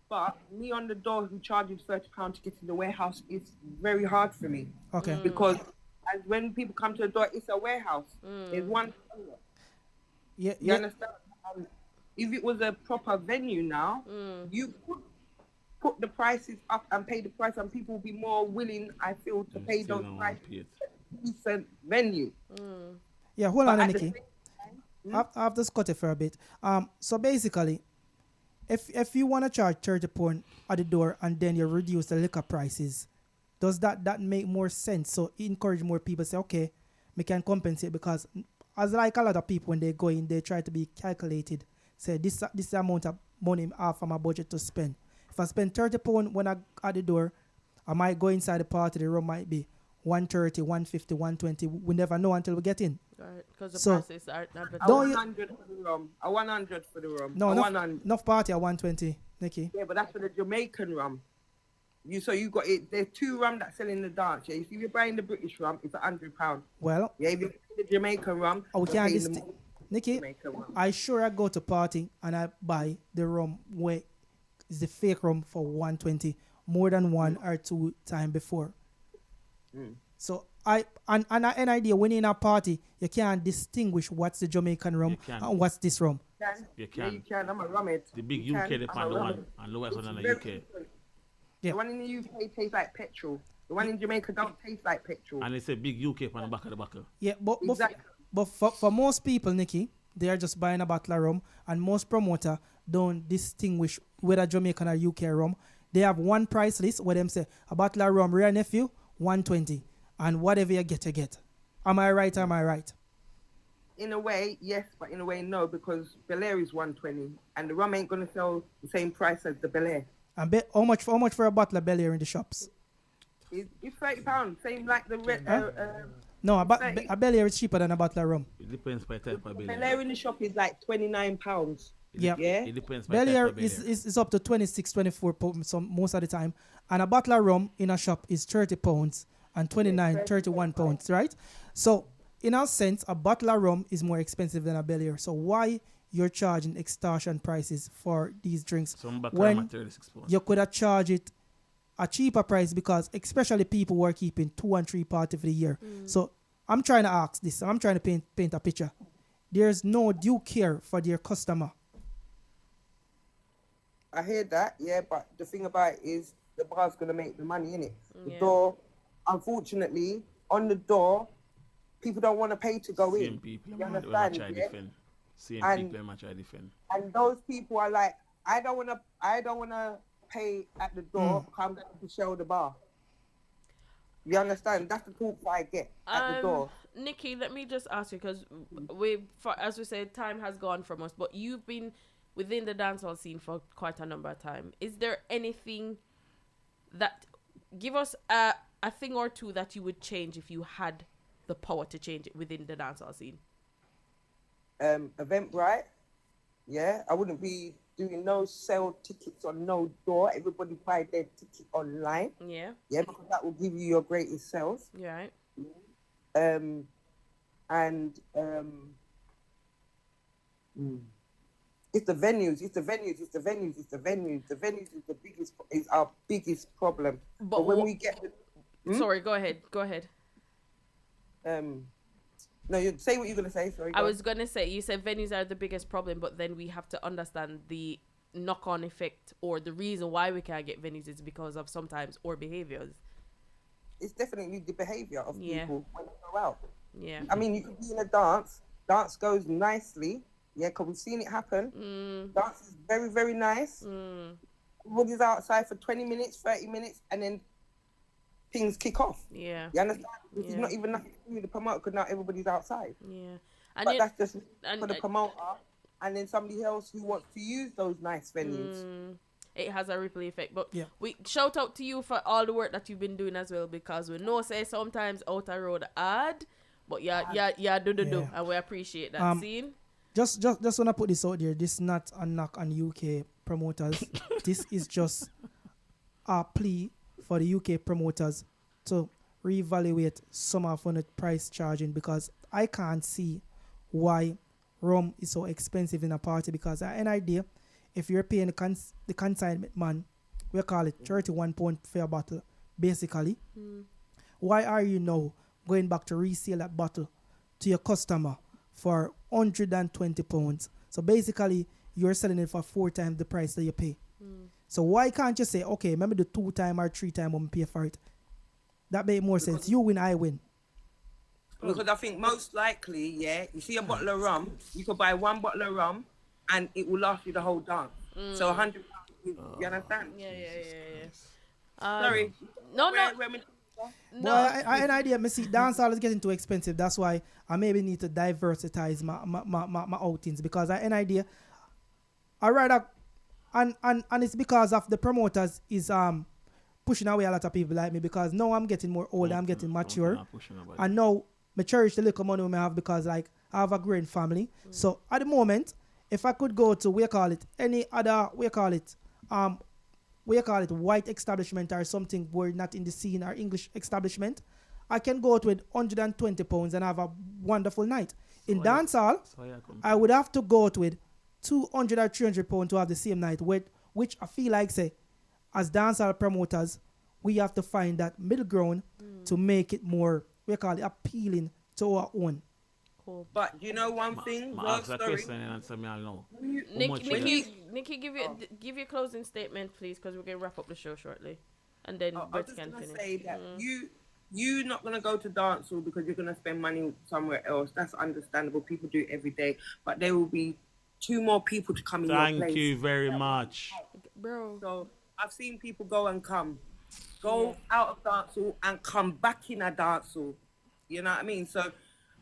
But me on the door who charges £30 to get in the warehouse is very hard for me. Okay. Because as when people come to the door, it's a warehouse. There's one. Yeah. You Yeah. understand? If it was a proper venue now, you could put the prices up and pay the price, and people will be more willing, I feel, to pay Still those don't prices. pay it. Decent venue. Yeah. Hold on, But at the Nikki. same I have to cut it for a bit. So basically, if you want to charge 30 pound at the door and then you reduce the liquor prices, does that make more sense? So encourage more people say, okay, we can compensate, because as like a lot of people when they go in, they try to be calculated. Say this amount of money off of my budget to spend. If I spend 30 pound when I at the door, I might go inside the party. The room might be 130, 150, 120. We never know until we get in. Right, because the So- prices are not A Don't you- 100 for the rum. A 100 for the rum. No, a enough, 100. enough party at 120, Nikki. Yeah, but that's for the Jamaican rum. You got it. There's two rum that sell in the dance. Yeah, if you're buying the British rum, it's £100. Well, Yeah, if you buy the Jamaican rum, we you're can't paying dis- the Nikki, Jamaican rum. I go to party and I buy the rum where is the fake rum for 120 more than one or two time before. So an idea when you're in a party, you can't distinguish what's the Jamaican rum and what's this rum. You Yeah, can. you can. I'm a rumhead. The big You UK can. depend I'm on a the one rumhead. and lowest one in the Very UK. different. Yeah. The one in the UK tastes like petrol. The one in Jamaica don't taste like petrol. And it's a big UK on the back of the buckle. Yeah, but Exactly. but for most people, Nikki, they are just buying a bottle of rum, and most promoter don't distinguish whether Jamaican or UK rum. They have one price list where them say a bottle of rum, Wray Nephew, 120, and whatever you get, you get. Am I right? Am I right? In a way, yes, but in a way, no, because Bel Air is 120, and the rum ain't gonna sell the same price as the Bel Air. And how much for a bottle of Bel Air in the shops? It's £30, same like the red. No, Thirty. a Bel Air is cheaper than a bottle of rum. It depends by type of Bel Bel Air in the shop is like £29. Yeah. Yeah. It depends by Bel type Air of Bel Air. is up to 26, 24 pounds some most of the time. And a bottle of rum in a shop is 30 pounds and 29, 31 pounds, right? So, in a sense, a bottle of rum is more expensive than a Bel Air. So, why you're charging extortion prices for these drinks Some back when at 36 pounds. you could have charged it a cheaper price? Because especially people who are keeping 2 and 3 parties for the year. So, I'm trying to ask this. I'm trying to paint a picture. There's no due care for their customer. I hear that, yeah, but the thing about it is the bar's gonna make the money in it. The Yeah. door, unfortunately, on the door, people don't want to pay to go Same in. people You when I understand? try Yeah? defend. Same And- people when I try defend. And those people are like, I don't wanna pay at the door because I'm going to shell the bar. You understand? That's the talk that I get at the door. Nikki, let me just ask you, because as we said, time has gone from us, but you've been within the dancehall scene for quite a number of time. Is there anything that, give us a thing or two that you would change if you had the power to change it within the dancehall scene? Eventbrite, yeah, I wouldn't be doing no sell tickets on no door. Everybody buy their ticket online, Yeah, yeah, because that will give you your greatest sales. you're right. It's the venues. The venues is our biggest problem. But when we get Sorry, go ahead. no, you say what you're gonna say. Sorry. I was gonna say, you said venues are the biggest problem, but then we have to understand the knock-on effect, or the reason why we can't get venues is because of sometimes our behaviors. It's definitely the behavior of Yeah. people when they go out. Yeah. I mean, you can be in a dance goes nicely, yeah, because we've seen it happen. Dance is very, very nice. Everybody's outside for 20 minutes, 30 minutes, and then things kick off. Yeah. You understand? This is Yeah. not even nothing to do with the promoter, because now everybody's outside. Yeah. And But that's just and for the promoter, and then somebody else who wants to use those nice venues. it has a ripple effect. But Yeah. we shout out to you for all the work that you've been doing as well, because we know say sometimes outer road hard, but yeah, do, Yeah. and we appreciate that. Scene. Just want to put this out there. This is not a knock on UK promoters. This is just a plea for the UK promoters to reevaluate some of the price charging, because I can't see why rum is so expensive in a party. Because I have an idea, if you're paying the consignment man, we call it 31 pound for a bottle, basically. Why are you now going back to resell that bottle to your customer for 120 pounds? So basically, you're selling it for 4 times the price that you pay. So why can't you say, okay, maybe the 2 time or 3 time I'm pay for it? That make more sense. You win, I win. Because I think most likely, yeah, you see a bottle of rum, you could buy 1 bottle of rum, and it will last you the whole dance. So 100 pounds, you understand? Yeah. Sorry. No. Well, I have an idea. Me see, dancehall is getting too expensive. That's why I maybe need to diversitize my outings, because I have an idea. I rather, and it's because of the promoters is pushing away a lot of people like me, because now I'm getting more older, I'm getting mature, and now I cherish the little money we have, because like I have a growing family. So at the moment, if I could go to any other white establishment or something where not in the scene or English establishment, I can go to with 120 pounds and have a wonderful night. In dancehall, I would have to go to with 200 or 300 pounds to have the same night, with which I feel like say, as dancehall promoters, we have to find that middle ground to make it more, we call it appealing to our own. Cool. But you know one thing, Ma love ask a story. question and answer me all know. Nikki, give your closing statement, please, because we're gonna wrap up the show shortly, and then I was Brett just can gonna finish. say that you're not gonna go to dancehall because you're gonna spend money somewhere else. That's understandable. People do it every day, but there will be 2 more people to come in your place. Thank you very much. Bro. So I've seen people go and come, go out of dancehall and come back in a dancehall. You know what I mean? So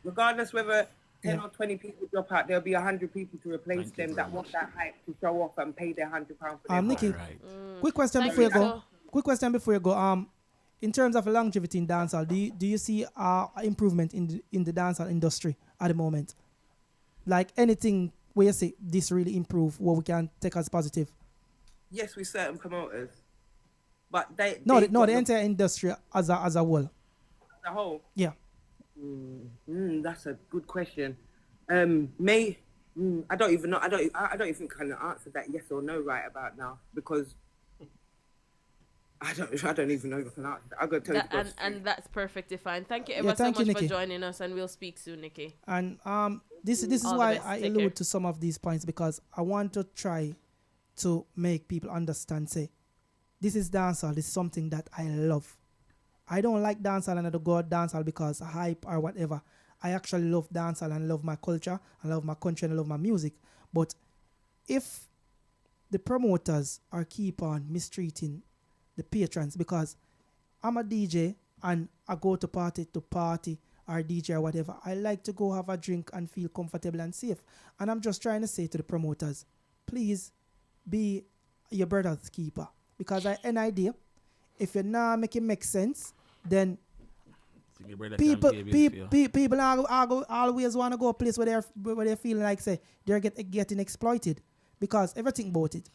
regardless whether 10 or 20 people drop out, there'll be 100 people to replace them that want that hype to show off and pay their £100 for their Nikki, Right. quick question Thank before you you, go. sir. Quick question before you go. In terms of longevity in dancehall, do you see improvement in the dancehall industry at the moment? Like anything where you say this really improve, what we can take as positive? Yes, with certain promoters, but the entire industry as a whole. the whole. Yeah. That's a good question. I don't even know. I don't even think I can answer that yes or no right about now because I don't even know if I can answer that. I'm gonna tell you. And that's perfectly fine. Thank you ever so thank you, much for Nikki. joining us, and we'll speak soon, Nikki. And this is All the why best. I Take allude care. to some of these points because I want to try to make people understand. Say, this is dancehall. This is something that I love. I don't like dancehall and I don't go out dancehall because hype or whatever. I actually love dancehall and love my culture, I love my country and I love my music. But if the promoters are keep on mistreating the patrons, because I'm a DJ and I go to party or DJ or whatever, I like to go have a drink and feel comfortable and safe. And I'm just trying to say to the promoters, please be your brother's keeper. Because I an idea, if you're not making make sense, then people always want to go a place where they feel like say they're getting exploited because everything about it,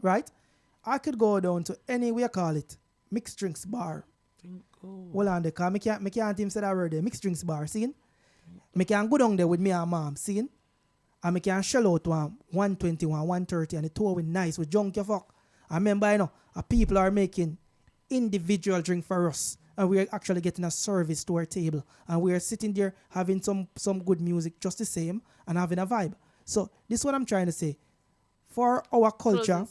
right? I could go down to any way call it mixed drinks bar. Hold on there, cause me can't even say that word there. Mixed drinks bar, seeing? Me can go down there with me and mom, seeing? And me can shell out 121, 130 and the tour with nice with junkie fuck. I remember, people are making individual drink for us and we're actually getting a service to our table and we're sitting there having some good music just the same and having a vibe. So this is what I'm trying to say. For our culture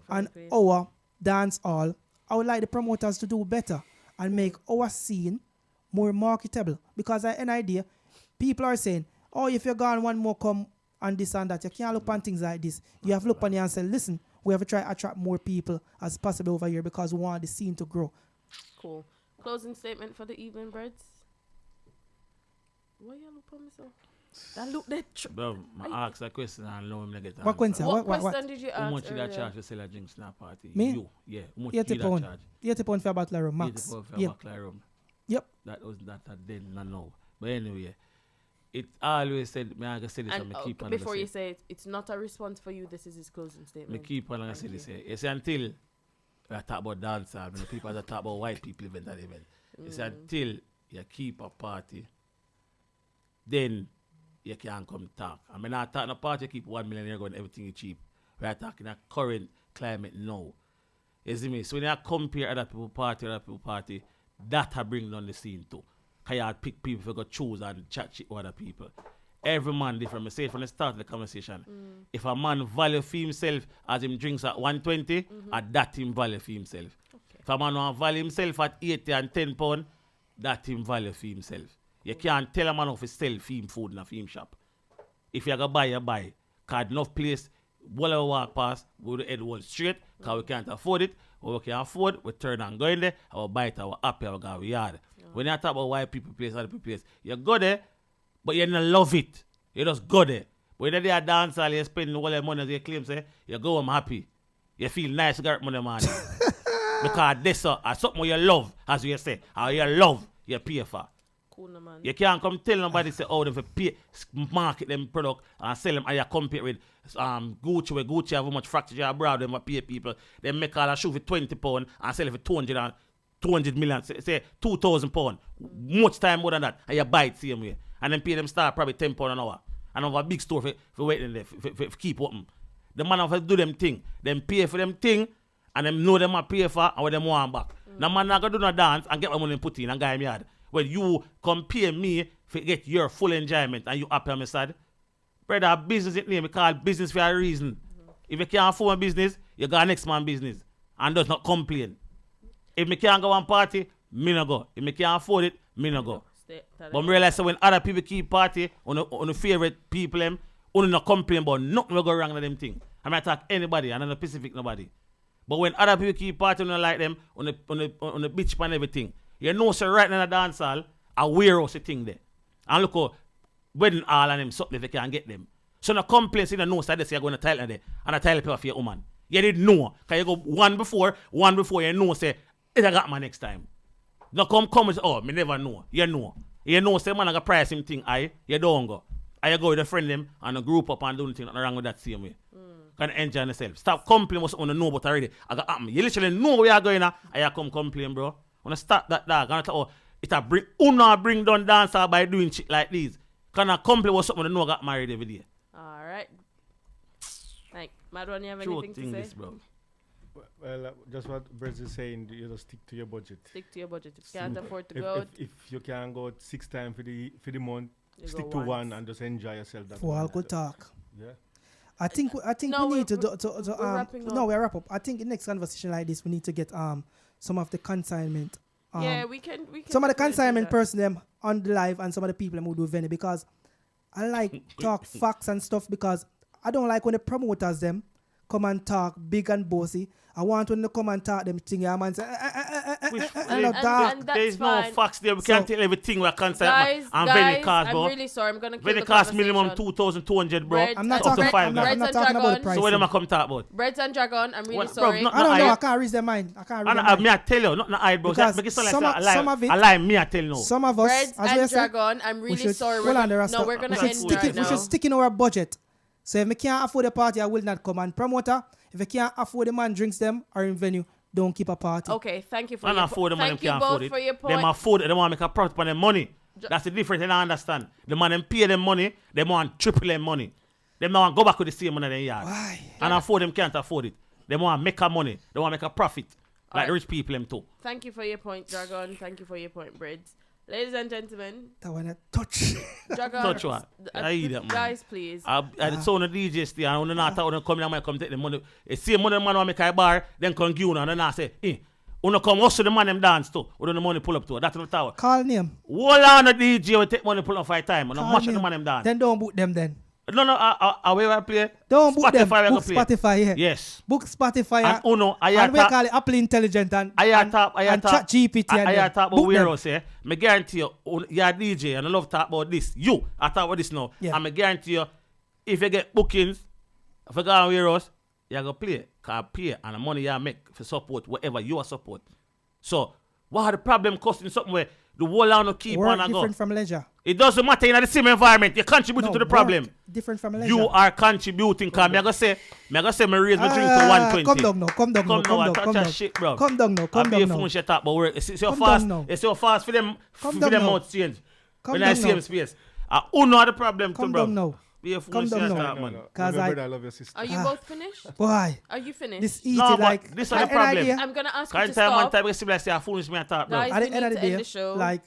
and our dance hall, I would like the promoters to do better and make our scene more marketable. Because I have an idea, people are saying, oh, if you're gone one more come and this and that, you can't look on things like this. You have to look on it and say, listen, we have to try to attract more people as possible over here because we want the scene to grow. Cool. Closing statement for the evening, Breads? Why you look on me so? That look that. Bro, I ask a question and know him get What question? What question did you ask? How much you got earlier? charge to sell a drinks in a party? Me? You, yeah. How much 80 you pound. charge? 80 pound for a bottle of rum, 80 max. pound for a Yeah. bottle of rum. Yep. That was that then, not now. But anyway, it always said, me I say this and me keep on before you say say it, it's not a response for you. This is his closing me statement. keep on and say this. You see, until I talk about dancehall, when the people that talk about white people event and event. You see, until you keep a party, then you can't come talk. I mean, I talk in a party, you keep 1 million years ago and everything is cheap. We're talking a current climate now. You see me? So when you compare other people party, that I bring down the scene too. Because you pick people who go choose and chat shit with other people. Every man different. I say it from the start of the conversation. If a man value for himself as him drinks at 120, at that him value for himself. Okay. If a man want value himself at 80 and 10 pounds, that him value for himself. You can't tell a man if he sell film food in a film shop. If you go buy, you buy. Because enough place, whatever walk past, we will head one straight, because we can't afford it. What we can afford, we turn and go in there, and we buy it, and we happy, and we go to yard. When you talk about white people place, other people place, you go there, but you don't love it. You just go there. But when they are dancing, you spend all your money, as you claim, say, you go home happy. You feel nice, you got money, man. Because this is something you love, as you say. Or you love, you pay for. Cool, no, man. You can't come tell nobody say, oh, they pay, market them product and sell them and you compete with Gucci, where Gucci have how much fracture you abroad, them pay people. They make all a shoe for £20 and sell it for 200 million, say 2,000 pounds. Much time more than that. And you buy it same way. And then pay them star probably £10 an hour. And have a big store for waiting there, for keep open. The man have to do them thing. Them pay for them thing, and them know them a pay for and what them want back. Now man not gonna do no dance and get my money put in and guy me yard. When you compare me to get your full enjoyment and you happy on my side. Brother, business it name, we call business for a reason. If you can't afford business, you got next man business. And does not complain. If me can't go on party, me no go. If me can't afford it, me no go. But I realize that when other people keep party, on the favorite people, them, only not complain about nothing will go wrong with them thing. I might attack anybody and not Pacific nobody. But when other people keep partying like them, on the beach and everything, you know, so right now in the dance hall, a warehouse thing there. And look how wedding hall and them something if you can get them. So no complaints in the nose that they say you're going to tile there and I tile paper for your woman. You didn't know. Because you go one before you know say, it I got my next time. No come and say, oh, me never know. You know. You know say man I got price him thing, you don't go. I go with a friend them and a group up and do nothing wrong with that same way. Can enjoy yourself. Stop complaining what you know about already. I got happen. You literally know where you're going now and you come complain, bro. When I start that dog, and I thought, oh, it'll bring down dancer by doing shit like this. Can I complain what something you know got married every day? Alright. Like, Madron, you have anything to say? This, bro. Well, just what Brez is saying, you just stick to your budget. Stick to your budget. If you can't afford to go, if you can go 6 times for the month, you stick to one and just enjoy yourself. That For good talk. Yeah. I think No, we need to we're wrapping up. No, we wrap up. I think in next conversation like this we need to get some of the consignment. Yeah, we can. Some of the definitely do consignment that. person them on the live and some of the people them who do venue because I like talk facts and stuff because I don't like when the promoters them come and talk big and bossy. I want when they come and talk them thing and man say and that's there's fine. no facts there. We can't tell everything we're concerned. Guys, And very cost, I'm bro. really sorry. I'm gonna kill Very the cost conversation. minimum 2,200, bro. Bread I'm not Up to talking, five I'm guys. not Breads talking and about the dragon. price. So what am I come talk about? Breads and Dragon, I'm really What, bro, sorry. not- I don't know. I- I can't read their mind. I can't read And their I mind. tell you, not the eye, bro. Because Because some some of it- I lie, me I tell you. Some of us, Breads as we and say, Dragon, I'm we really should, sorry. hold on, the rest No, of- we're gonna we should end stick right it. We now. should stick in our budget. So if we can't afford the party, I will not come. And promoter, if you can't afford the man drinks them or in venue, don't keep a party. Okay, thank you for And your afford them and them Thank you can't both afford it. for your point. Them afford it, they want to make a profit on their money. That's the difference, and I understand. The man them pay them money, they want triple them money. They don't want to go back with the same money they yard. Why? And afford them can't afford it. They want to make a money. They want to make a profit. Like Alright. rich people them too. Thank you for your point, Dragon. Thank you for your point, Breads. Ladies and gentlemen, That one I touch. Dragon. Touch what? I eat that, man. Guys, please. I saw the DJ stay and when the night when come in, I might come take the money. The same money man want make a bar, then come give you and then I say, when come hustle the man them dance too. Or the money pull up to. That's the tower. Call name. Hold on the DJ will take money pull up 5 times. And Call much of name. the man them dance. Then don't book them then. No, where I play? Don't book them. Spotify we go Book play. Spotify, yeah. Yes. Book Spotify. And Uno, and we call it Apple Intelligent and Chat GPT. I talk about book them. warehouse, eh? Me guarantee you, you're a DJ and I love talk about this. You, I talk about this now. Yeah. And me guarantee you, if you get bookings, if you go on warehouse, you go play, cause pay and the money you make for support, whatever you are support. So, what are the problem costing something where the whole land will keep Work on and go? different from leisure. It doesn't matter in the same environment. You're contributing No, to the work problem. different from leisure. You are contributing. Cause me gonna say me raise my drink to 120. Come down now. Come down now. Come Come down, down. touch Come that down. shit, bro. Come down now. Come I be down a now. phone shit up, but work. It's your Come fast. down now. It's your fast for them. Come For down them now. out change. Come When I down see now. him space. Uno are the problem, Come too, bro. down now. Be a phone Come shit down now. up, man. Cause Remember that I love your sister. Are you both finished? Why? Are you finished? This easy No, but like. this is the an problem. idea. I'm gonna ask you Kind to time, one stop. time, we see like say, I foolish me attack, bro. Guys, At we the end of need the to end day, the show. like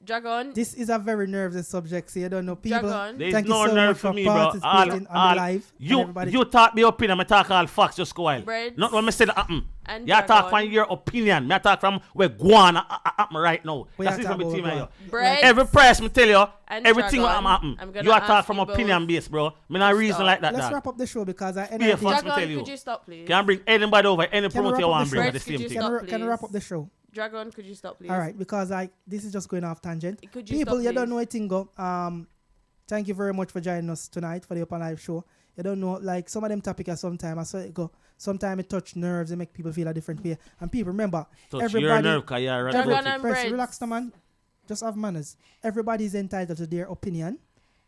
Dragon. this is a very nervous subject, so you don't know people. Dragon. There is Thank no you so nerve much for for me, bro. participating on the live. and You everybody. talk me opinion, I talk all facts, just go wild. Breads Not when me say that happen. and You talk Dragon. from your opinion. Me talk from where Guan happen right now. We That's are it from the talking team about here. Breads Every price, me tell you, and everything what Dragon. happen. I'm gonna You are ask talk from you both opinion base, bro. Me not reason stop. like that, Let's dog. wrap up the show because I Be a fuck. Dragon, tell you. could you stop, please? Can bring anybody over, any Can we promoter wrap you up want the bring show? at the Breads, could same you thing. stop? can we wrap please? up the show? Dragon, could you stop, please? All right, because like this is just going off tangent. Could you People, stop, you don't please? know a thing go. Thank you very much for joining us tonight for the Upon Live show. You don't know, like some of them topics are sometimes I saw it go. Sometimes it touch nerves and make people feel a different way. And people remember, Touch your everybody. nerve, cause you're Dragon right. and Press, Breads. relax, the man. Just have manners. Everybody's entitled to their opinion.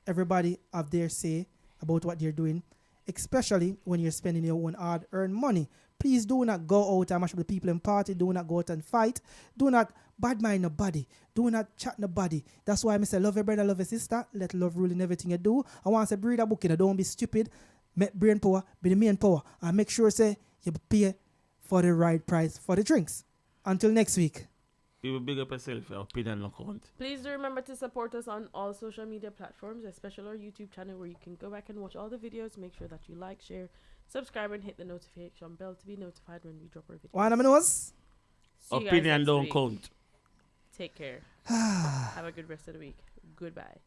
Everybody have their say about what they're doing, especially when you're spending your own hard-earned money. Please do not go out and mash up the people in party. Do not go out and fight. Do not bad mind nobody. Do not chat nobody. That's why I say love your brother, love your sister. Let love rule in everything you do. I want to say breed a book in. Don't be stupid. make brain power be the main power. And make sure say you pay for the right price for the drinks. Until next week. You will big up yourself, your opinion no count. Please do remember to support us on all social media platforms, especially our YouTube channel where you can go back and watch all the videos. Make sure that you like, share, subscribe, and hit the notification bell to be notified when we drop our videos. One of my nose. See you guys Opinion next don't week. count. Take care. Have a good rest of the week. Goodbye.